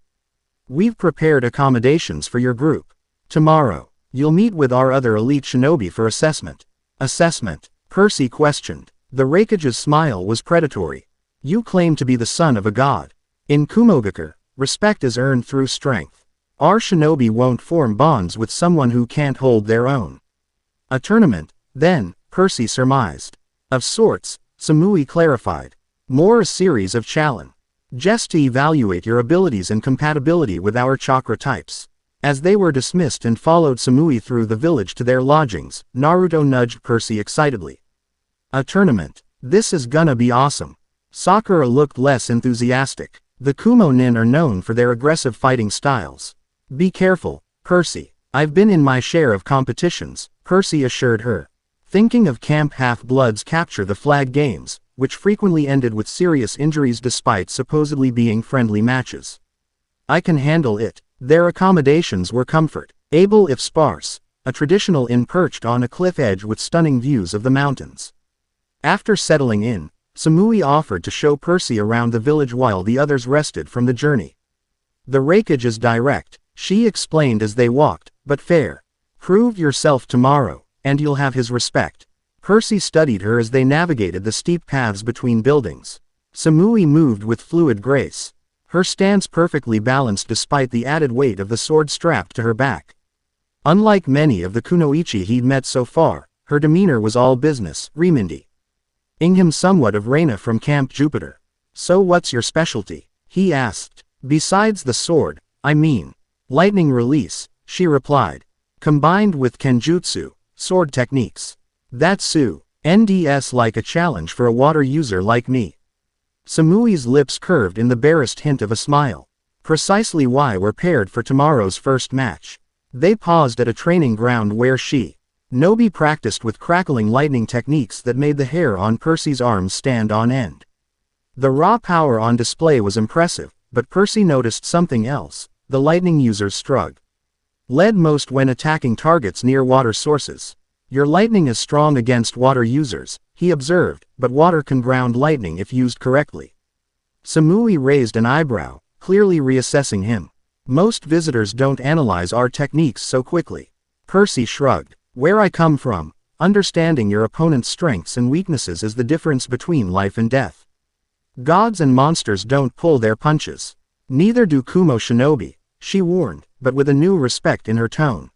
"We've prepared accommodations for your group. Tomorrow, you'll meet with our other elite shinobi for assessment." "Assessment?" Percy questioned. The Raikage's smile was predatory. "You claim to be the son of a god. In Kumogakure, respect is earned through strength. Our shinobi won't form bonds with someone who can't hold their own." "A tournament, then," Percy surmised. "Of sorts," Samui clarified. "More a series of challenge. Just to evaluate your abilities and compatibility with our chakra types." As they were dismissed and followed Samui through the village to their lodgings, Naruto nudged Percy excitedly. "A tournament. This is gonna be awesome." Sakura looked less enthusiastic. The Kumo Nin are known for their aggressive fighting styles. "Be careful, Percy. I've been in my share of competitions," Percy assured her. Thinking of Camp Half-Blood's Capture the Flag games, which frequently ended with serious injuries despite supposedly being friendly matches. "I can handle it." Their accommodations were comfort, able if sparse, a traditional inn perched on a cliff edge with stunning views of the mountains. After settling in, Samui offered to show Percy around the village while the others rested from the journey. "The Raikage is direct," she explained as they walked, "but fair. Prove yourself tomorrow, and you'll have his respect." Percy studied her as they navigated the steep paths between buildings. Samui moved with fluid grace. her stance perfectly balanced despite the added weight of the sword strapped to her back. Unlike many of the kunoichi he'd met so far, her demeanor was all business, reminding him somewhat of Reina from Camp Jupiter. "So what's your specialty?" he asked. "Besides the sword, I mean." "Lightning release," she replied. "Combined with kenjutsu, sword techniques. That's NDS like a challenge for a water user like me." Samui's lips curved in the barest hint of a smile. Precisely why we're paired for tomorrow's first match. They paused at a training ground where Nobi practiced with crackling lightning techniques that made the hair on Percy's arms stand on end. The raw power on display was impressive, but Percy noticed something else: the lightning user's struggle. Led most when attacking targets near water sources. "Your lightning is strong against water users," he observed, "but water can ground lightning if used correctly." Samui raised an eyebrow, clearly reassessing him. "Most visitors don't analyze our techniques so quickly." Percy shrugged. "Where I come from, understanding your opponent's strengths and weaknesses is the difference between life and death. Gods and monsters don't pull their punches. Neither do Kumo shinobi," she warned, but with a new respect in her tone.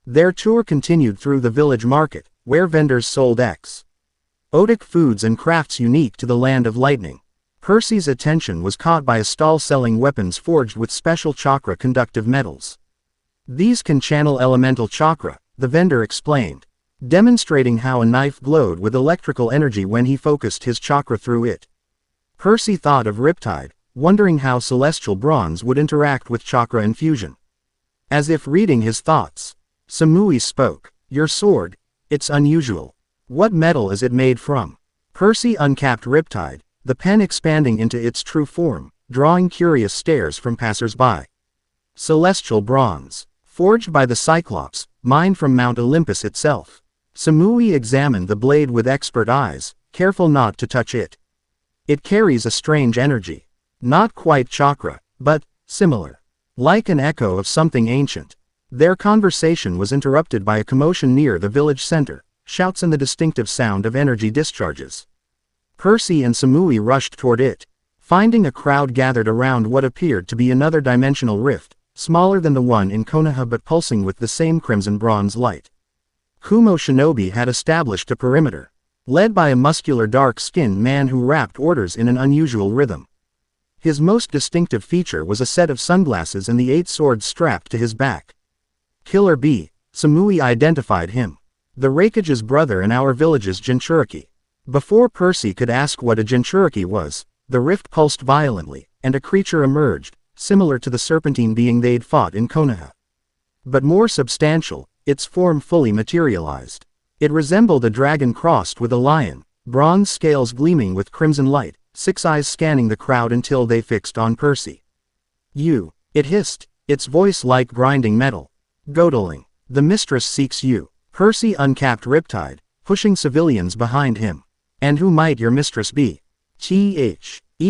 Their tour continued through the village market, where vendors sold exotic foods and crafts unique to the land of lightning. Percy's attention was caught by a stall selling weapons forged with special chakra-conductive metals. "These can channel elemental chakra," the vendor explained, demonstrating how a knife glowed with electrical energy when he focused his chakra through it. Percy thought of Riptide, wondering how celestial bronze would interact with chakra infusion. As if reading his thoughts, Samui spoke. "Your sword, it's unusual. What metal is it made from?" Percy uncapped Riptide, the pen expanding into its true form, drawing curious stares from passers-by. "Celestial bronze. Forged by the Cyclops, mined from Mount Olympus itself." Samui examined the blade with expert eyes, careful not to touch it. "It carries a strange energy. Not quite chakra, but similar. Like an echo of something ancient." Their conversation was interrupted by a commotion near the village center, shouts and the distinctive sound of energy discharges. Percy and Samui rushed toward it, finding a crowd gathered around what appeared to be another dimensional rift, smaller than the one in Konoha but pulsing with the same crimson bronze light. Kumo shinobi had established a perimeter, led by a muscular dark-skinned man who rapped orders in an unusual rhythm. His most distinctive feature was a set of sunglasses and the 8 swords strapped to his back. "Killer B," Samui identified him. "The Raikage's brother and our village's Jinchuriki." Before Percy could ask what a Jinchuriki was, the rift pulsed violently, and a creature emerged, similar to the serpentine being they'd fought in Konoha. But more substantial, its form fully materialized. It resembled a dragon crossed with a lion, bronze scales gleaming with crimson light, 6 eyes scanning the crowd until they fixed on Percy. "You," it hissed, its voice like grinding metal. "Godling, the mistress seeks you." Percy uncapped Riptide, pushing civilians behind him. "And who might your mistress be?"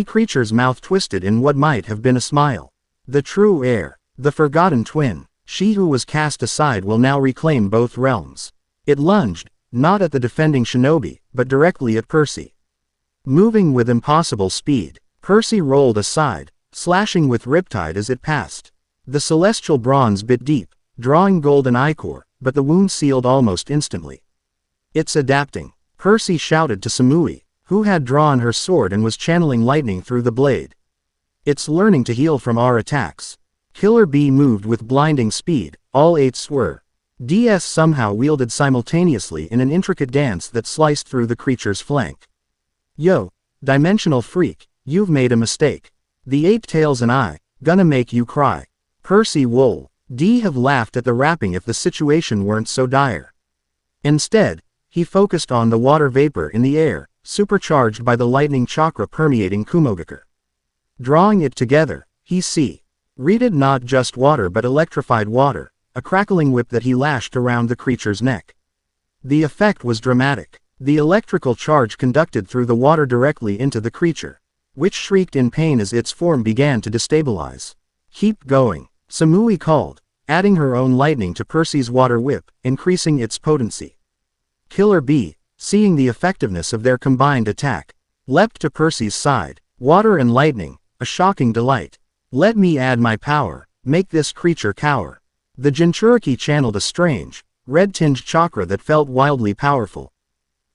Creature's mouth twisted in what might have been a smile. "The true heir, the forgotten twin. She who was cast aside will now reclaim both realms." It lunged, not at the defending shinobi, but directly at Percy. Moving with impossible speed, Percy rolled aside, slashing with Riptide as it passed. The celestial bronze bit deep, drawing golden ichor, but the wound sealed almost instantly. "It's adapting," Percy shouted to Samui, who had drawn her sword and was channeling lightning through the blade. "It's learning to heal from our attacks." Killer B moved with blinding speed, all 8 swords somehow wielded simultaneously in an intricate dance that sliced through the creature's flank. "Yo, dimensional freak, you've made a mistake. The 8 tails and I, gonna make you cry." Percy would have laughed at the rapping if the situation weren't so dire. Instead, he focused on the water vapor in the air, supercharged by the lightning chakra permeating Kumogakure. Drawing it together, he readed not just water but electrified water, a crackling whip that he lashed around the creature's neck. The effect was dramatic. The electrical charge conducted through the water directly into the creature, which shrieked in pain as its form began to destabilize. "Keep going," Samui called, adding her own lightning to Percy's water whip, increasing its potency. Killer B, seeing the effectiveness of their combined attack, leapt to Percy's side. Water and lightning, a shocking delight. Let me add my power, make this creature cower. The Jinchuriki channeled a strange, red-tinged chakra that felt wildly powerful.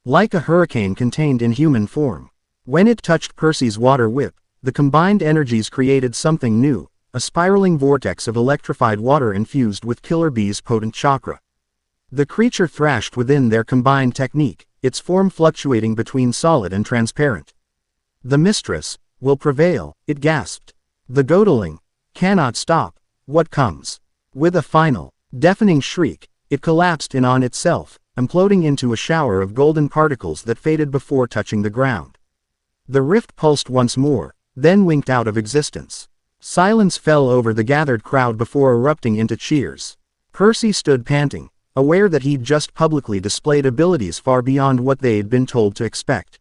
Like a hurricane contained in human form. When it touched Percy's water whip, the combined energies created something new, a spiraling vortex of electrified water infused with Killer Bee's potent chakra. The creature thrashed within their combined technique, its form fluctuating between solid and transparent. The mistress will prevail, it gasped. The Godeling cannot stop what comes. With a final, deafening shriek, it collapsed in on itself, imploding into a shower of golden particles that faded before touching the ground. The rift pulsed once more, then winked out of existence. Silence fell over the gathered crowd before erupting into cheers. Percy stood panting, aware that he'd just publicly displayed abilities far beyond what they'd been told to expect.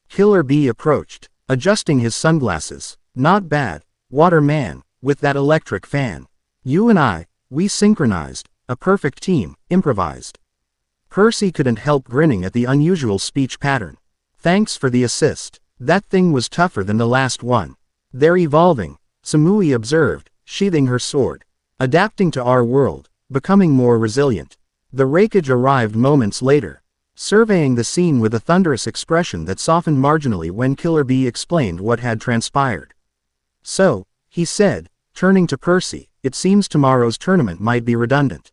Killer Bee approached, adjusting his sunglasses. Not bad, Water Man, with that electric fan. You and I, we synchronized, a perfect team, improvised. Percy couldn't help grinning at the unusual speech pattern. Thanks for the assist. That thing was tougher than the last one. They're evolving, Samui observed, sheathing her sword. Adapting to our world, becoming more resilient. The Raikage arrived moments later, surveying the scene with a thunderous expression that softened marginally when Killer Bee explained what had transpired. So, he said, turning to Percy, it seems tomorrow's tournament might be redundant.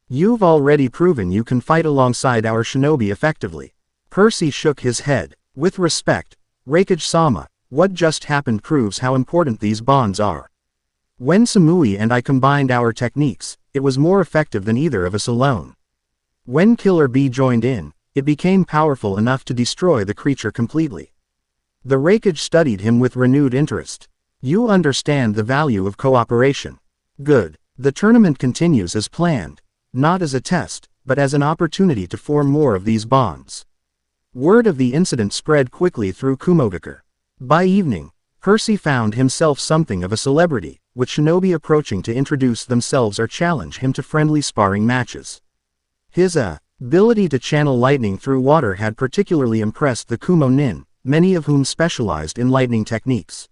You've already proven you can fight alongside our shinobi effectively. Percy shook his head. With respect, Raikage-sama, what just happened proves how important these bonds are. When Samui and I combined our techniques, it was more effective than either of us alone. When Killer Bee joined in, it became powerful enough to destroy the creature completely. The Raikage studied him with renewed interest. You understand the value of cooperation. Good. The tournament continues as planned. Not as a test, but as an opportunity to form more of these bonds. Word of the incident spread quickly through Kumogakure. By evening, Percy found himself something of a celebrity, with shinobi approaching to introduce themselves or challenge him to friendly sparring matches. His ability to channel lightning through water had particularly impressed the Kumo Nin, many of whom specialized in lightning techniques.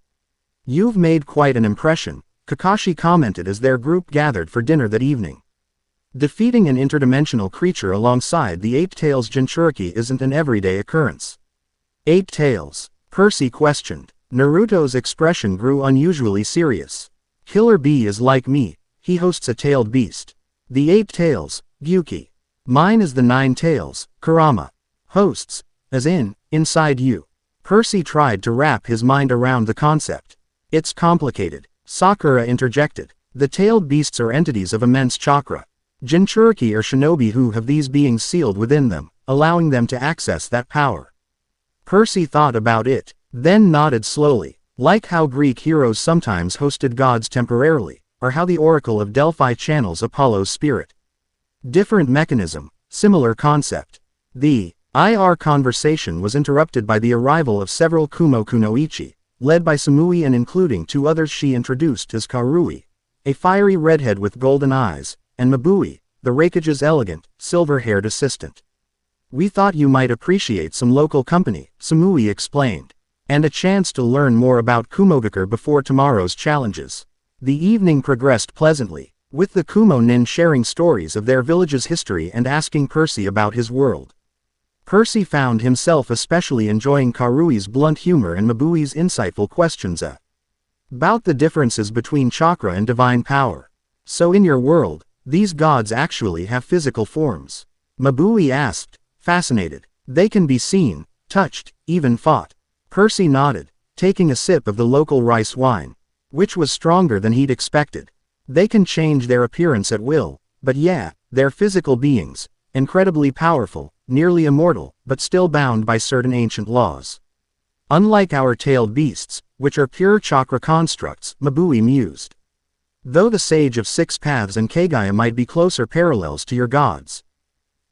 You've made quite an impression, Kakashi commented as their group gathered for dinner that evening. Defeating an interdimensional creature alongside the Eight Tails Jinchuriki isn't an everyday occurrence. Eight Tails? Percy questioned. Naruto's expression grew unusually serious. Killer Bee is like me, he hosts a tailed beast. The Eight Tails, Gyuki. Mine is the Nine Tails, Kurama. Hosts, as in, inside you. Percy tried to wrap his mind around the concept. It's complicated, Sakura interjected. The tailed beasts are entities of immense chakra. Jinchuriki are shinobi who have these beings sealed within them, allowing them to access that power. Percy thought about it, then nodded slowly, like how Greek heroes sometimes hosted gods temporarily, or how the Oracle of Delphi channels Apollo's spirit. Different mechanism, similar concept. The IR conversation was interrupted by the arrival of several Kumo Kunoichi, led by Samui and including two others she introduced as Karui, a fiery redhead with golden eyes, and Mabui, the Raikage's elegant, silver-haired assistant. We thought you might appreciate some local company, Samui explained, and a chance to learn more about Kumogakure before tomorrow's challenges. The evening progressed pleasantly, with the Kumo Nin sharing stories of their village's history and asking Percy about his world. Percy found himself especially enjoying Karui's blunt humor and Mabui's insightful questions about the differences between chakra and divine power. So in your world, these gods actually have physical forms? Mabui asked, fascinated. They can be seen, touched, even fought. Percy nodded, taking a sip of the local rice wine, which was stronger than he'd expected. They can change their appearance at will, but yeah, they're physical beings, incredibly powerful, nearly immortal, but still bound by certain ancient laws. Unlike our tailed beasts, which are pure chakra constructs, Mabui mused. Though the Sage of Six Paths and Kagaya might be closer parallels to your gods.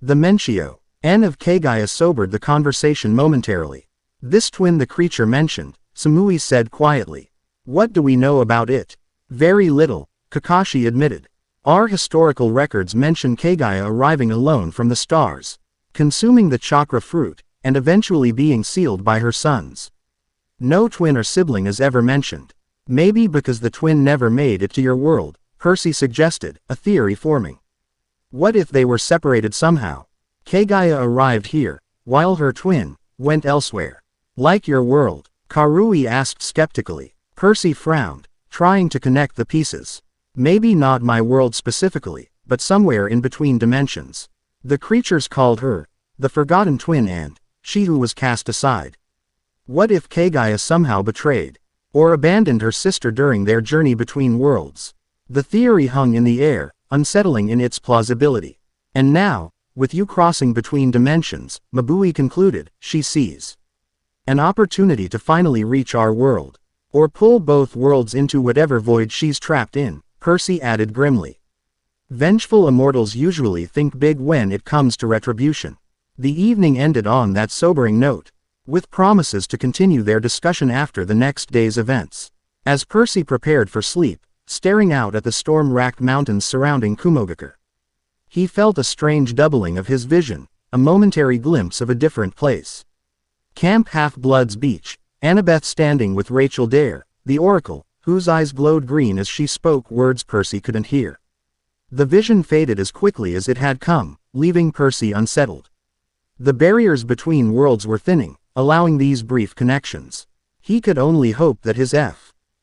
The Menchio N of Kagaya sobered the conversation momentarily. This twin the creature mentioned, Samui said quietly. What do we know about it? Very little, Kakashi admitted. Our historical records mention Kagaya arriving alone from the stars, consuming the chakra fruit, and eventually being sealed by her sons. No twin or sibling is ever mentioned. Maybe because the twin never made it to your world, Percy suggested, a theory forming. What if they were separated somehow? Kagaya arrived here, while her twin went elsewhere. Like your world? Karui asked skeptically. Percy frowned, trying to connect the pieces. Maybe not my world specifically, but somewhere in between dimensions. The creatures called her the Forgotten Twin and she who was cast aside. What if Kagaya somehow betrayed or abandoned her sister during their journey between worlds? The theory hung in the air, unsettling in its plausibility. And now, with you crossing between dimensions, Mabui concluded, she sees an opportunity to finally reach our world. Or pull both worlds into whatever void she's trapped in, Percy added grimly. Vengeful immortals usually think big when it comes to retribution. The evening ended on that sobering note, with promises to continue their discussion after the next day's events. As Percy prepared for sleep, staring out at the storm-racked mountains surrounding Kumogakure, he felt a strange doubling of his vision, a momentary glimpse of a different place. Camp Half-Blood's beach, Annabeth standing with Rachel Dare, the oracle, whose eyes glowed green as she spoke words Percy couldn't hear. The vision faded as quickly as it had come, leaving Percy unsettled. The barriers between worlds were thinning, allowing these brief connections. He could only hope that his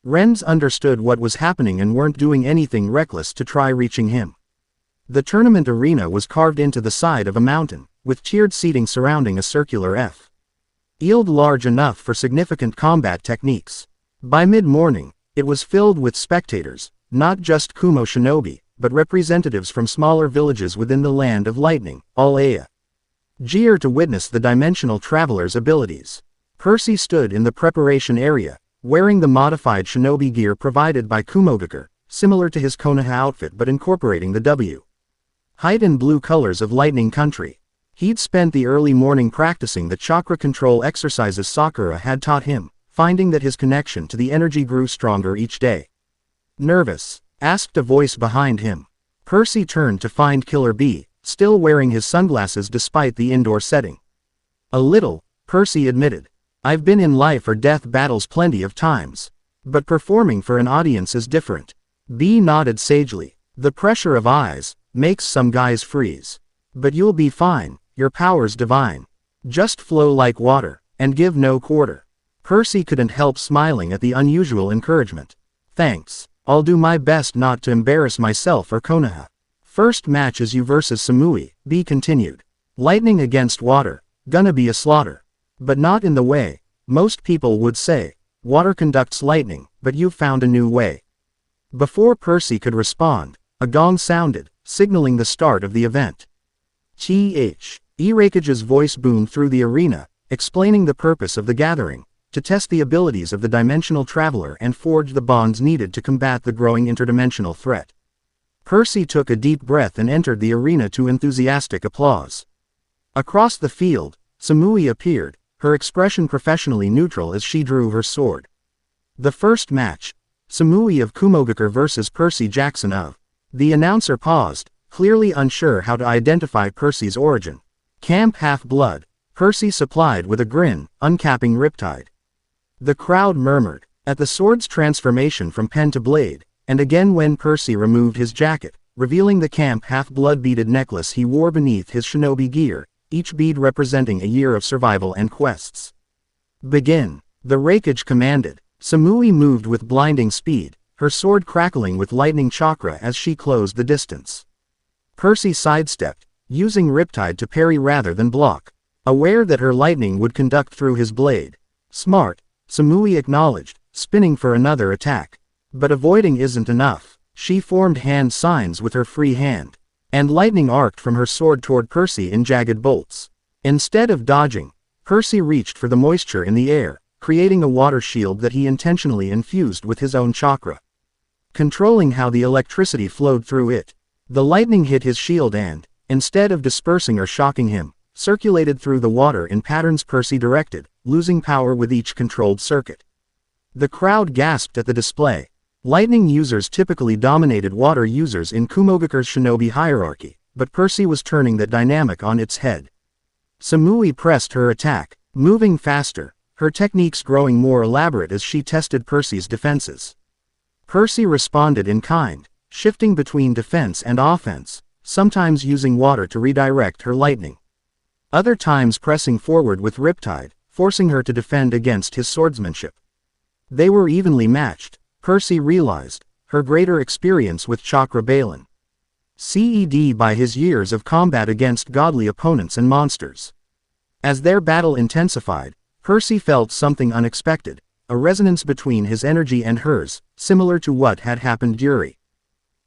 friends understood what was happening and weren't doing anything reckless to try reaching him. The tournament arena was carved into the side of a mountain, with tiered seating surrounding a circular field large enough for significant combat techniques. By mid-morning, it was filled with spectators, not just Kumo shinobi, but representatives from smaller villages within the Land of Lightning, all eager to witness the dimensional traveler's abilities. Percy stood in the preparation area, wearing the modified shinobi gear provided by Kumogakure, similar to his Konoha outfit but incorporating the height and blue colors of Lightning Country. He'd spent the early morning practicing the chakra control exercises Sakura had taught him, finding that his connection to the energy grew stronger each day. Nervous? Asked a voice behind him. Percy turned to find Killer B, still wearing his sunglasses despite the indoor setting. A little, Percy admitted. I've been in life or death battles plenty of times. But performing for an audience is different. B nodded sagely. The pressure of eyes makes some guys freeze. But you'll be fine, your power's divine. Just flow like water, and give no quarter. Percy couldn't help smiling at the unusual encouragement. Thanks, I'll do my best not to embarrass myself or Konoha. First match is you versus Samui, B continued. Lightning against water, gonna be a slaughter. But not in the way most people would say. Water conducts lightning, but you've found a new way. Before Percy could respond, a gong sounded, signaling the start of the event. Irakage's voice boomed through the arena, explaining the purpose of the gathering, to test the abilities of the dimensional traveler and forge the bonds needed to combat the growing interdimensional threat. Percy took a deep breath and entered the arena to enthusiastic applause. Across the field, Samui appeared, her expression professionally neutral as she drew her sword. The first match, Samui of Kumogakure versus Percy Jackson of. The announcer paused, clearly unsure how to identify Percy's origin. Camp Half-Blood, Percy supplied with a grin, uncapping Riptide. The crowd murmured at the sword's transformation from pen to blade, and again when Percy removed his jacket, revealing the Camp Half-Blood beaded necklace he wore beneath his shinobi gear, each bead representing a year of survival and quests. Begin, the Rakage commanded. Samui moved with blinding speed, her sword crackling with lightning chakra as she closed the distance. Percy sidestepped, using Riptide to parry rather than block, aware that her lightning would conduct through his blade. Smart, Samui acknowledged, spinning for another attack. But avoiding isn't enough. She formed hand signs with her free hand, and lightning arced from her sword toward Percy in jagged bolts. Instead of dodging, Percy reached for the moisture in the air, creating a water shield that he intentionally infused with his own chakra. Controlling how the electricity flowed through it, the lightning hit his shield and, instead of dispersing or shocking him, circulated through the water in patterns Percy directed, losing power with each controlled circuit. The crowd gasped at the display. Lightning users typically dominated water users in Kumogakure's shinobi hierarchy, but Percy was turning that dynamic on its head. Samui pressed her attack, moving faster, her techniques growing more elaborate as she tested Percy's defenses. Percy responded in kind, shifting between defense and offense, sometimes using water to redirect her lightning. Other times pressing forward with Riptide, forcing her to defend against his swordsmanship. They were evenly matched, Percy realized, her greater experience with Chakra Balin. CED by his years of combat against godly opponents and monsters. As their battle intensified, Percy felt something unexpected, a resonance between his energy and hers, similar to what had happened during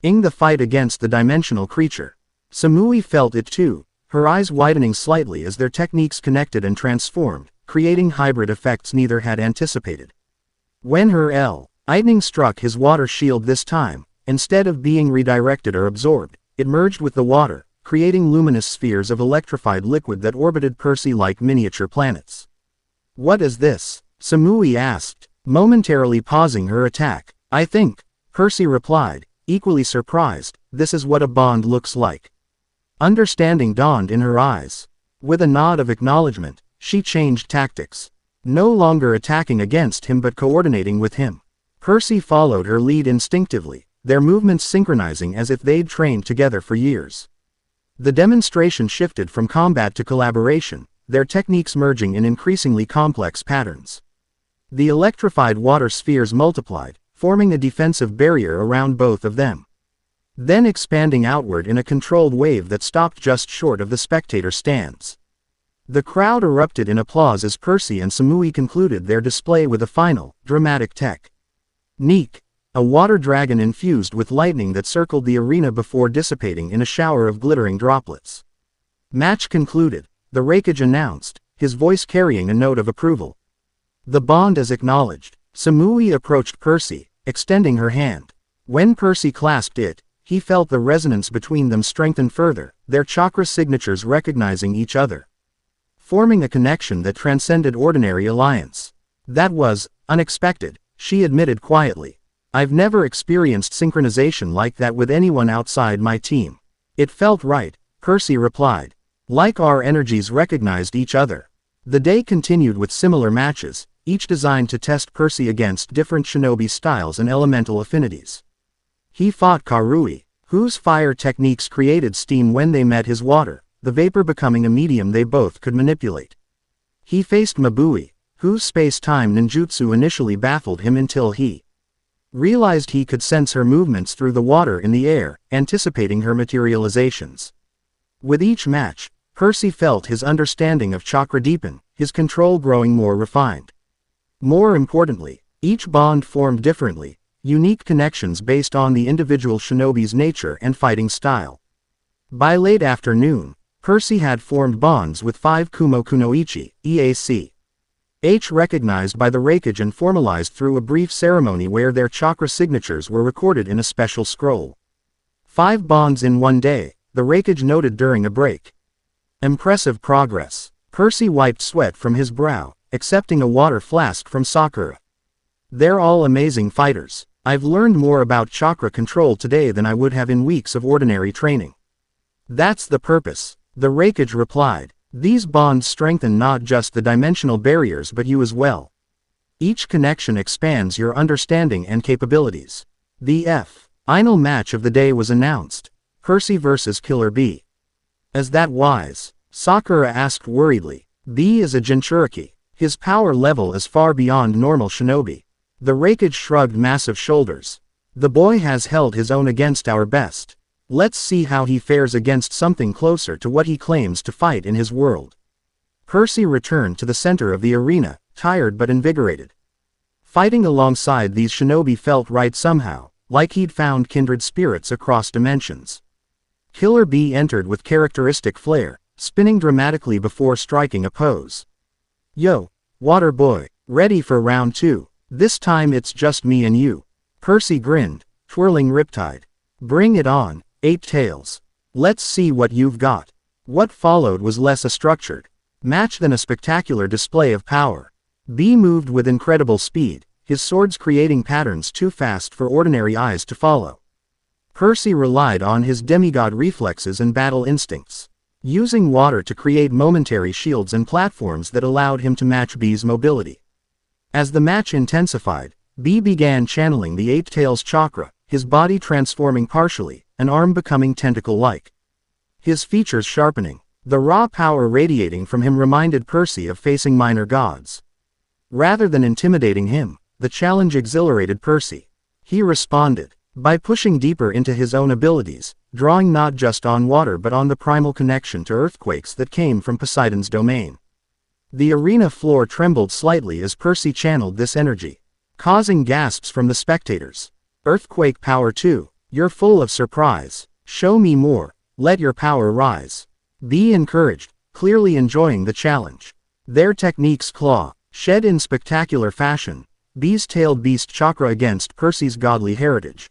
the fight against the dimensional creature. Samui felt it too, her eyes widening slightly as their techniques connected and transformed, creating hybrid effects neither had anticipated. When her lightning struck his water shield this time, instead of being redirected or absorbed, it merged with the water, creating luminous spheres of electrified liquid that orbited Percy like miniature planets. "What is this?" Samui asked, momentarily pausing her attack. "I think," Percy replied, equally surprised, "this is what a bond looks like." Understanding dawned in her eyes. With a nod of acknowledgement, she changed tactics. No longer attacking against him but coordinating with him. Percy followed her lead instinctively, their movements synchronizing as if they'd trained together for years. The demonstration shifted from combat to collaboration, their techniques merging in increasingly complex patterns. The electrified water spheres multiplied, forming a defensive barrier around both of them. Then expanding outward in a controlled wave that stopped just short of the spectator stands. The crowd erupted in applause as Percy and Samui concluded their display with a final, dramatic technique, a water dragon infused with lightning that circled the arena before dissipating in a shower of glittering droplets. Match concluded, the Raikage announced, his voice carrying a note of approval. The bond is acknowledged. Samui approached Percy, extending her hand. When Percy clasped it, he felt the resonance between them strengthen further, their chakra signatures recognizing each other, forming a connection that transcended ordinary alliance. "That was unexpected," she admitted quietly. "I've never experienced synchronization like that with anyone outside my team." "It felt right," Percy replied. "Like our energies recognized each other." The day continued with similar matches, each designed to test Percy against different shinobi styles and elemental affinities. He fought Karui, whose fire techniques created steam when they met his water, the vapor becoming a medium they both could manipulate. He faced Mabui, whose space-time ninjutsu initially baffled him until he realized he could sense her movements through the water in the air, anticipating her materializations. With each match, Percy felt his understanding of chakra deepen, his control growing more refined. More importantly, each bond formed differently, unique connections based on the individual shinobi's nature and fighting style. By late afternoon, Percy had formed bonds with 5 Kumo Kunoichi, EAC. Recognized by the Raikage and formalized through a brief ceremony where their chakra signatures were recorded in a special scroll. 5 bonds in one day, the Raikage noted during a break. Impressive progress. Percy wiped sweat from his brow, accepting a water flask from Sakura. "They're all amazing fighters. I've learned more about chakra control today than I would have in weeks of ordinary training." "That's the purpose," the Raikage replied. "These bonds strengthen not just the dimensional barriers but you as well. Each connection expands your understanding and capabilities." The final match of the day was announced. Percy vs. Killer B. "Is that wise?" Sakura asked worriedly. "B is a Jinchuriki. His power level is far beyond normal shinobi." The Raikage shrugged massive shoulders. "The boy has held his own against our best. Let's see how he fares against something closer to what he claims to fight in his world." Percy returned to the center of the arena, tired but invigorated. Fighting alongside these shinobi felt right somehow, like he'd found kindred spirits across dimensions. Killer B entered with characteristic flair, spinning dramatically before striking a pose. "Yo, water boy, ready for round 2. This time it's just me and you." Percy grinned, twirling Riptide. "Bring it on, 8 tails. Let's see what you've got." What followed was less a structured match than a spectacular display of power. B moved with incredible speed, his swords creating patterns too fast for ordinary eyes to follow. Percy relied on his demigod reflexes and battle instincts. using water to create momentary shields and platforms that allowed him to match B's mobility. As the match intensified, B began channeling the Eight Tails chakra, his body transforming partially, an arm becoming tentacle-like. His features sharpening. The raw power radiating from him reminded Percy of facing minor gods. Rather than intimidating him, the challenge exhilarated Percy. He responded by pushing deeper into his own abilities, drawing not just on water but on the primal connection to earthquakes that came from Poseidon's domain. The arena floor trembled slightly as Percy channeled this energy, causing gasps from the spectators. Earthquake power 2, you're full of surprise. Show me more, let your power rise. Be encouraged, clearly enjoying the challenge. Their techniques claw, shed in spectacular fashion, B's tailed beast chakra against Percy's godly heritage.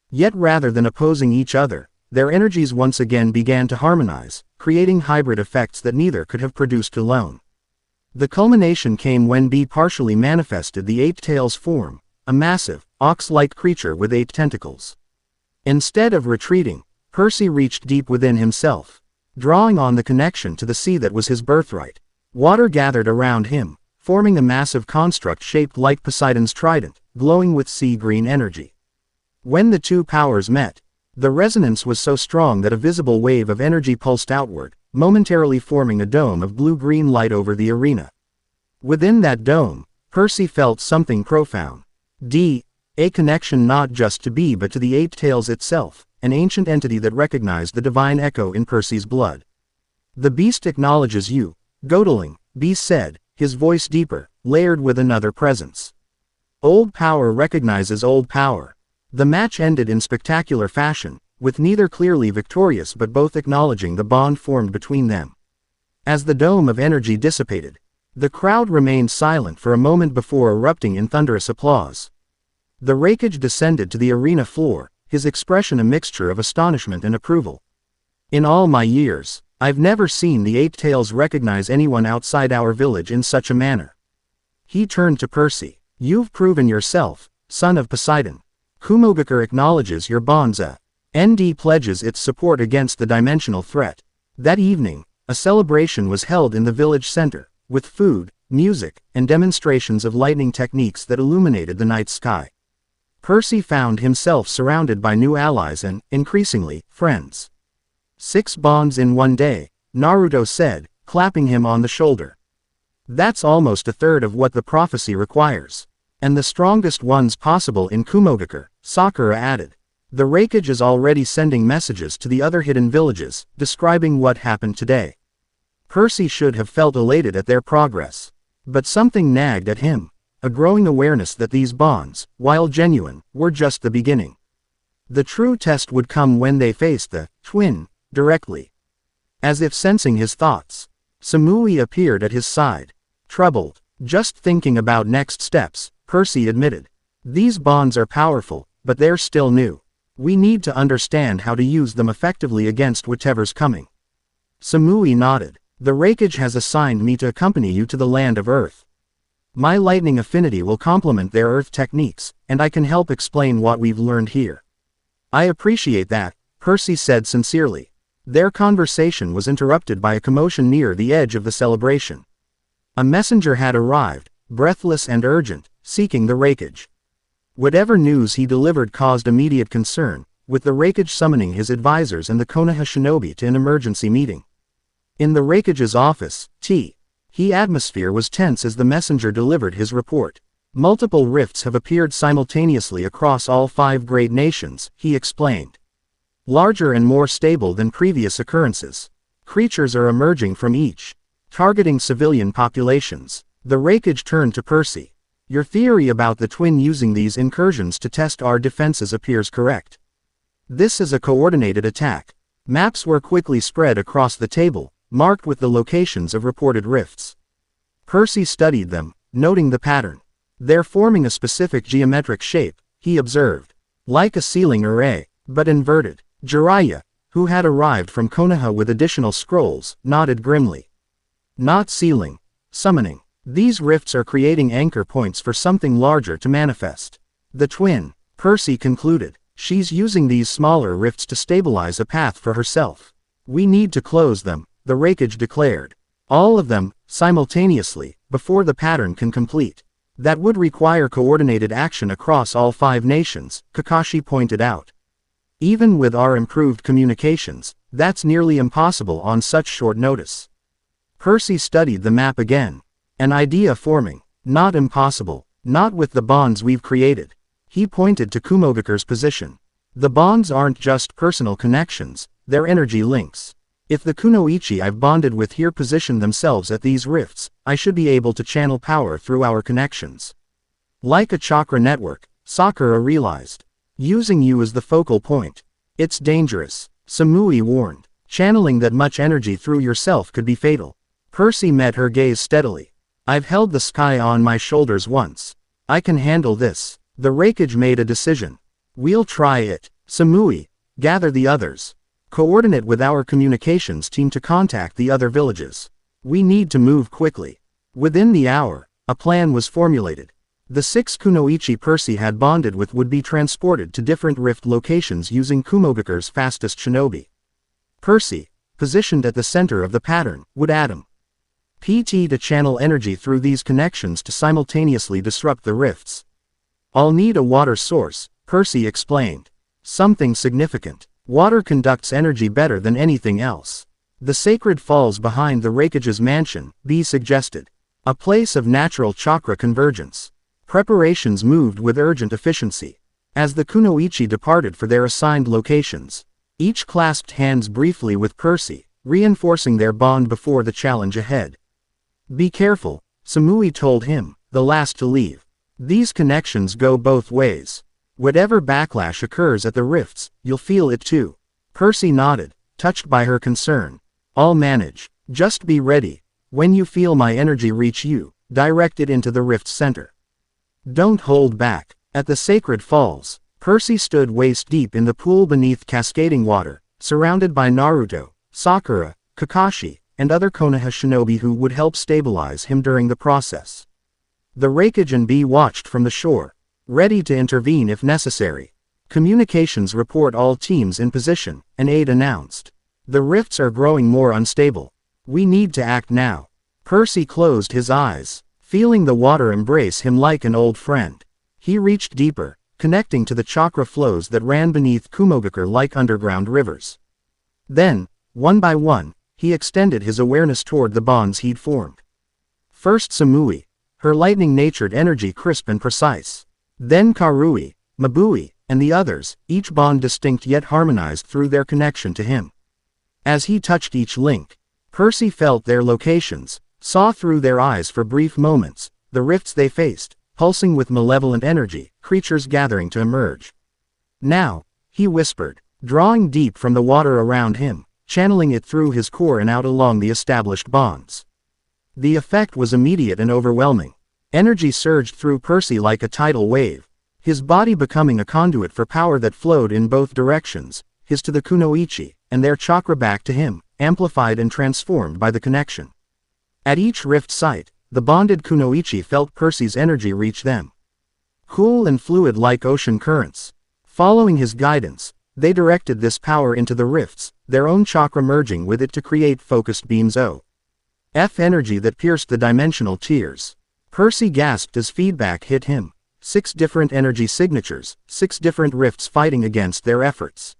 Yet rather than opposing each other, their energies once again began to harmonize, creating hybrid effects that neither could have produced alone. The culmination came when B partially manifested the Eight Tails form, a massive, ox-like creature with 8 tentacles. Instead of retreating, Percy reached deep within himself, drawing on the connection to the sea that was his birthright. Water gathered around him, forming a massive construct shaped like Poseidon's trident, glowing with sea-green energy. When the two powers met, the resonance was so strong that a visible wave of energy pulsed outward, momentarily forming a dome of blue-green light over the arena. Within that dome, Percy felt something profound. A connection not just to B but to the Eight Tails itself, an ancient entity that recognized the divine echo in Percy's blood. The beast acknowledges you, Godeling, B said, his voice deeper, layered with another presence. Old power recognizes old power. The match ended in spectacular fashion, with neither clearly victorious but both acknowledging the bond formed between them. As the dome of energy dissipated, the crowd remained silent for a moment before erupting in thunderous applause. The Raikage descended to the arena floor, his expression a mixture of astonishment and approval. In all my years, I've never seen the Eight Tails recognize anyone outside our village in such a manner. He turned to Percy. You've proven yourself, son of Poseidon. Kumogakure acknowledges your bonza. ND pledges its support against the dimensional threat. That evening, a celebration was held in the village center, with food, music, and demonstrations of lightning techniques that illuminated the night sky. Percy found himself surrounded by new allies and, increasingly, friends. 6 bonds in one day, Naruto said, clapping him on the shoulder. That's almost a third of what the prophecy requires. And the strongest ones possible in Kumogakure, Sakura added. The Raikage is already sending messages to the other hidden villages, describing what happened today. Percy should have felt elated at their progress. But something nagged at him. A growing awareness that these bonds, while genuine, were just the beginning. The true test would come when they faced the twin, directly. As if sensing his thoughts, Samui appeared at his side. Troubled, just thinking about next steps, Percy admitted. These bonds are powerful, but they're still new. We need to understand how to use them effectively against whatever's coming. Samui nodded. The Raikage has assigned me to accompany you to the land of Earth. My lightning affinity will complement their Earth techniques, and I can help explain what we've learned here. I appreciate that, Percy said sincerely. Their conversation was interrupted by a commotion near the edge of the celebration. A messenger had arrived, breathless and urgent, seeking the Raikage. Whatever news he delivered caused immediate concern, with the Raikage summoning his advisors and the Konoha shinobi to an emergency meeting. In the Raikage's office, the atmosphere was tense as the messenger delivered his report. Multiple rifts have appeared simultaneously across all 5 great nations, he explained. Larger and more stable than previous occurrences. Creatures are emerging from each, targeting civilian populations. The Raikage turned to Percy. Your theory about the twin using these incursions to test our defenses appears correct. This is a coordinated attack. Maps were quickly spread across the table, marked with the locations of reported rifts. Percy studied them, noting the pattern. They're forming a specific geometric shape, he observed. Like a ceiling array, but inverted. Jiraiya, who had arrived from Konoha with additional scrolls, nodded grimly. Not ceiling. Summoning. These rifts are creating anchor points for something larger to manifest. The twin, Percy concluded. She's using these smaller rifts to stabilize a path for herself. We need to close them, the Raikage declared. All of them, simultaneously, before the pattern can complete. That would require coordinated action across all 5 nations, Kakashi pointed out. Even with our improved communications, that's nearly impossible on such short notice. Percy studied the map again. An idea forming. Not impossible. Not with the bonds we've created. He pointed to Kumogakure's position. The bonds aren't just personal connections, they're energy links. If the kunoichi I've bonded with here position themselves at these rifts, I should be able to channel power through our connections. Like a chakra network, Sakura realized. Using you as the focal point. It's dangerous, Samui warned. Channeling that much energy through yourself could be fatal. Percy met her gaze steadily. I've held the sky on my shoulders once. I can handle this. The Raikage made a decision. We'll try it. Samui, gather the others. Coordinate with our communications team to contact the other villages. We need to move quickly. Within the hour, a plan was formulated. The 6 kunoichi Percy had bonded with would be transported to different rift locations using Kumogakure's fastest shinobi. Percy, positioned at the center of the pattern, would add him. PT to channel energy through these connections to simultaneously disrupt the rifts. I'll need a water source, Percy explained. Something significant. Water conducts energy better than anything else. The sacred falls behind the Raikage's mansion, B suggested. A place of natural chakra convergence. Preparations moved with urgent efficiency. As the kunoichi departed for their assigned locations, each clasped hands briefly with Percy, reinforcing their bond before the challenge ahead. Be careful, Samui told him, the last to leave. These connections go both ways. Whatever backlash occurs at the rifts, you'll feel it too. Percy nodded, touched by her concern. I'll manage. Just be ready. When you feel my energy reach you, direct it into the rift's center. Don't hold back. At the sacred falls, Percy stood waist deep in the pool beneath cascading water, surrounded by Naruto, Sakura, Kakashi, and other Konoha shinobi who would help stabilize him during the process. The Raikage and B watched from the shore, ready to intervene if necessary. Communications report all teams in position, an aide announced. The rifts are growing more unstable. We need to act now. Percy closed his eyes, feeling the water embrace him like an old friend. He reached deeper, connecting to the chakra flows that ran beneath Kumogakure like underground rivers. Then, one by one, he extended his awareness toward the bonds he'd formed. First Samui, her lightning-natured energy crisp and precise. Then Karui, Mabui, and the others, each bond distinct yet harmonized through their connection to him. As he touched each link, Percy felt their locations, saw through their eyes for brief moments, the rifts they faced, pulsing with malevolent energy, creatures gathering to emerge. Now, he whispered, drawing deep from the water around him, channeling it through his core and out along the established bonds. The effect was immediate and overwhelming. Energy surged through Percy like a tidal wave, his body becoming a conduit for power that flowed in both directions, his to the kunoichi, and their chakra back to him, amplified and transformed by the connection. At each rift site, the bonded kunoichi felt Percy's energy reach them. Cool and fluid like ocean currents. Following his guidance, they directed this power into the rifts, their own chakra merging with it to create focused beams of energy that pierced the dimensional tiers. Percy gasped as feedback hit him. 6 different energy signatures, 6 different rifts fighting against their efforts.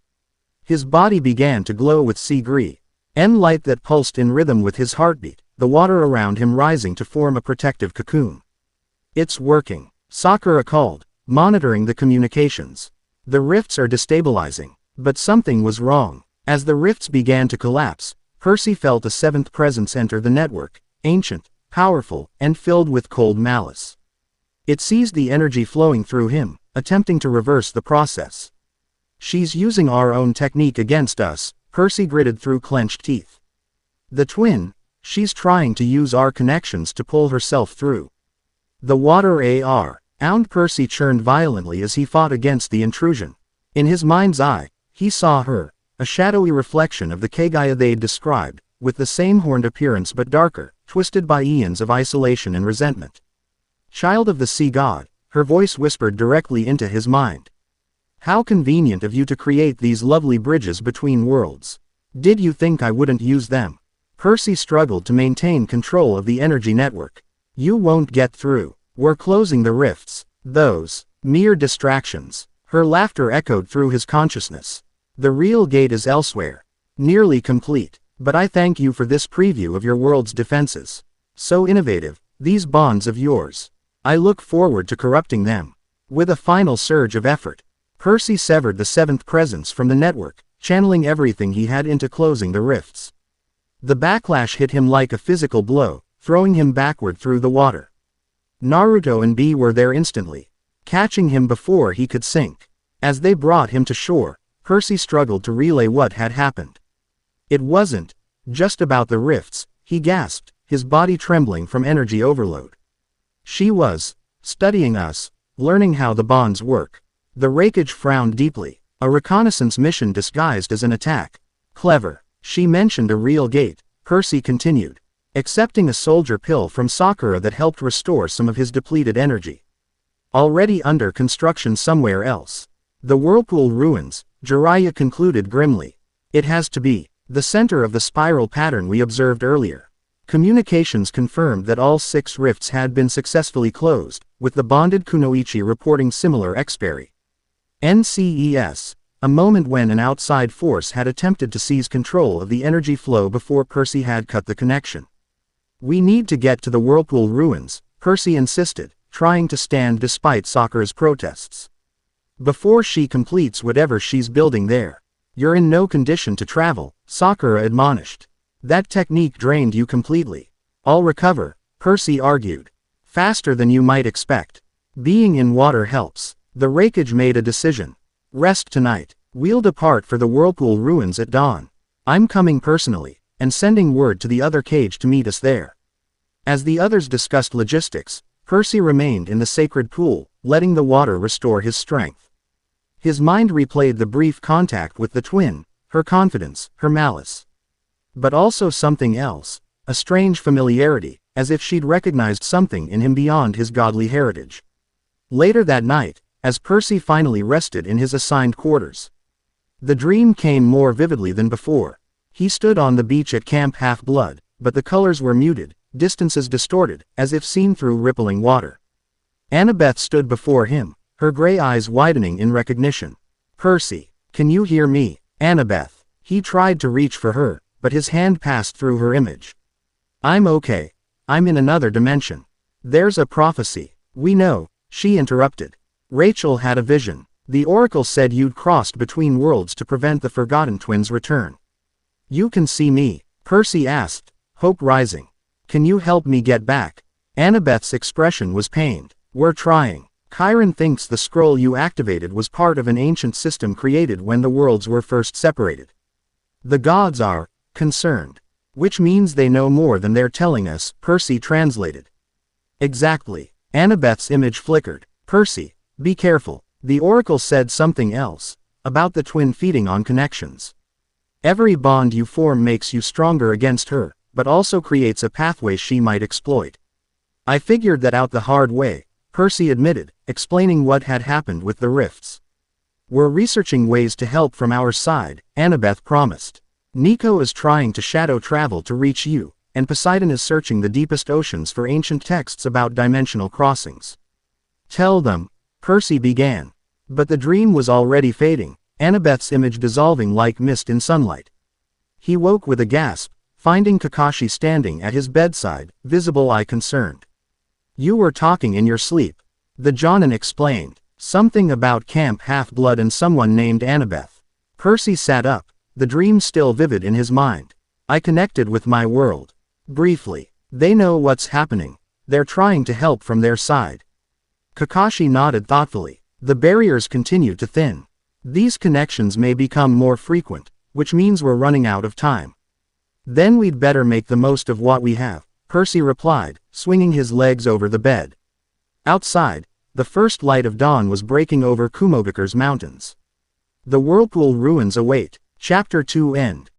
His body began to glow with sea-green light that pulsed in rhythm with his heartbeat, the water around him rising to form a protective cocoon. It's working, Sakura called, monitoring the communications. The rifts are destabilizing. But something was wrong. As the rifts began to collapse, Percy felt a 7th presence enter the network, ancient, powerful, and filled with cold malice. It seized the energy flowing through him, attempting to reverse the process. She's using our own technique against us, Percy gritted through clenched teeth. The twin, she's trying to use our connections to pull herself through. The water Percy churned violently as he fought against the intrusion. In his mind's eye, he saw her, a shadowy reflection of the Kagaya they'd described, with the same horned appearance but darker, twisted by eons of isolation and resentment. Child of the sea god, her voice whispered directly into his mind. How convenient of you to create these lovely bridges between worlds. Did you think I wouldn't use them? Percy struggled to maintain control of the energy network. You won't get through. We're closing the rifts. Those mere distractions. Her laughter echoed through his consciousness. The real gate is elsewhere. Nearly complete. But I thank you for this preview of your world's defenses. So innovative, these bonds of yours. I look forward to corrupting them. With a final surge of effort, Percy severed the seventh presence from the network, channeling everything he had into closing the rifts. The backlash hit him like a physical blow, throwing him backward through the water. Naruto and B were there instantly, catching him before he could sink. As they brought him to shore, Percy struggled to relay what had happened. It wasn't just about the rifts, he gasped, his body trembling from energy overload. She was studying us, learning how the bonds work. The Raikage frowned deeply. A reconnaissance mission disguised as an attack. Clever. She mentioned a real gate, Percy continued, accepting a soldier pill from Sakura that helped restore some of his depleted energy. Already under construction somewhere else. The Whirlpool ruins, Jiraiya concluded grimly. It has to be the center of the spiral pattern we observed earlier. Communications confirmed that all 6 rifts had been successfully closed, with the bonded Kunoichi reporting similar expiry. NCES. A moment when an outside force had attempted to seize control of the energy flow before Percy had cut the connection. We need to get to the Whirlpool ruins, Percy insisted, trying to stand despite Sakura's protests. Before she completes whatever she's building there. You're in no condition to travel, Sakura admonished. That technique drained you completely. I'll recover, Percy argued. Faster than you might expect. Being in water helps. The Raikage made a decision. Rest tonight. We'll depart for the Whirlpool ruins at dawn. I'm coming personally, and sending word to the other cage to meet us there. As the others discussed logistics, Percy remained in the sacred pool, letting the water restore his strength. His mind replayed the brief contact with the twin, her confidence, her malice. But also something else, a strange familiarity, as if she'd recognized something in him beyond his godly heritage. Later that night, as Percy finally rested in his assigned quarters, the dream came more vividly than before. He stood on the beach at Camp Half-Blood, but the colors were muted, distances distorted, as if seen through rippling water. Annabeth stood before him, her gray eyes widening in recognition. Percy, can you hear me? Annabeth. He tried to reach for her, but his hand passed through her image. I'm okay. I'm in another dimension. There's a prophecy. We know, she interrupted. Rachel had a vision. The oracle said you'd crossed between worlds to prevent the Forgotten Twins' return. You can see me? Percy asked, hope rising. Can you help me get back? Annabeth's expression was pained. We're trying. Chiron thinks the scroll you activated was part of an ancient system created when the worlds were first separated. The gods are concerned. Which means they know more than they're telling us, Percy translated. Exactly. Annabeth's image flickered. Percy, be careful. The oracle said something else, about the twin feeding on connections. Every bond you form makes you stronger against her, but also creates a pathway she might exploit. I figured that out the hard way, Percy admitted, explaining what had happened with the rifts. We're researching ways to help from our side, Annabeth promised. Nico is trying to shadow travel to reach you, and Poseidon is searching the deepest oceans for ancient texts about dimensional crossings. Tell them, Percy began. But the dream was already fading, Annabeth's image dissolving like mist in sunlight. He woke with a gasp, finding Kakashi standing at his bedside, visible eye concerned. You were talking in your sleep. The Jonin explained. Something about Camp Half-Blood and someone named Annabeth. Percy sat up, the dream still vivid in his mind. I connected with my world. Briefly. They know what's happening. They're trying to help from their side. Kakashi nodded thoughtfully. The barriers continue to thin. These connections may become more frequent, which means we're running out of time. Then we'd better make the most of what we have, Percy replied, swinging his legs over the bed. Outside, the first light of dawn was breaking over Kumogakure's mountains. The Whirlpool ruins await. Chapter 2 end.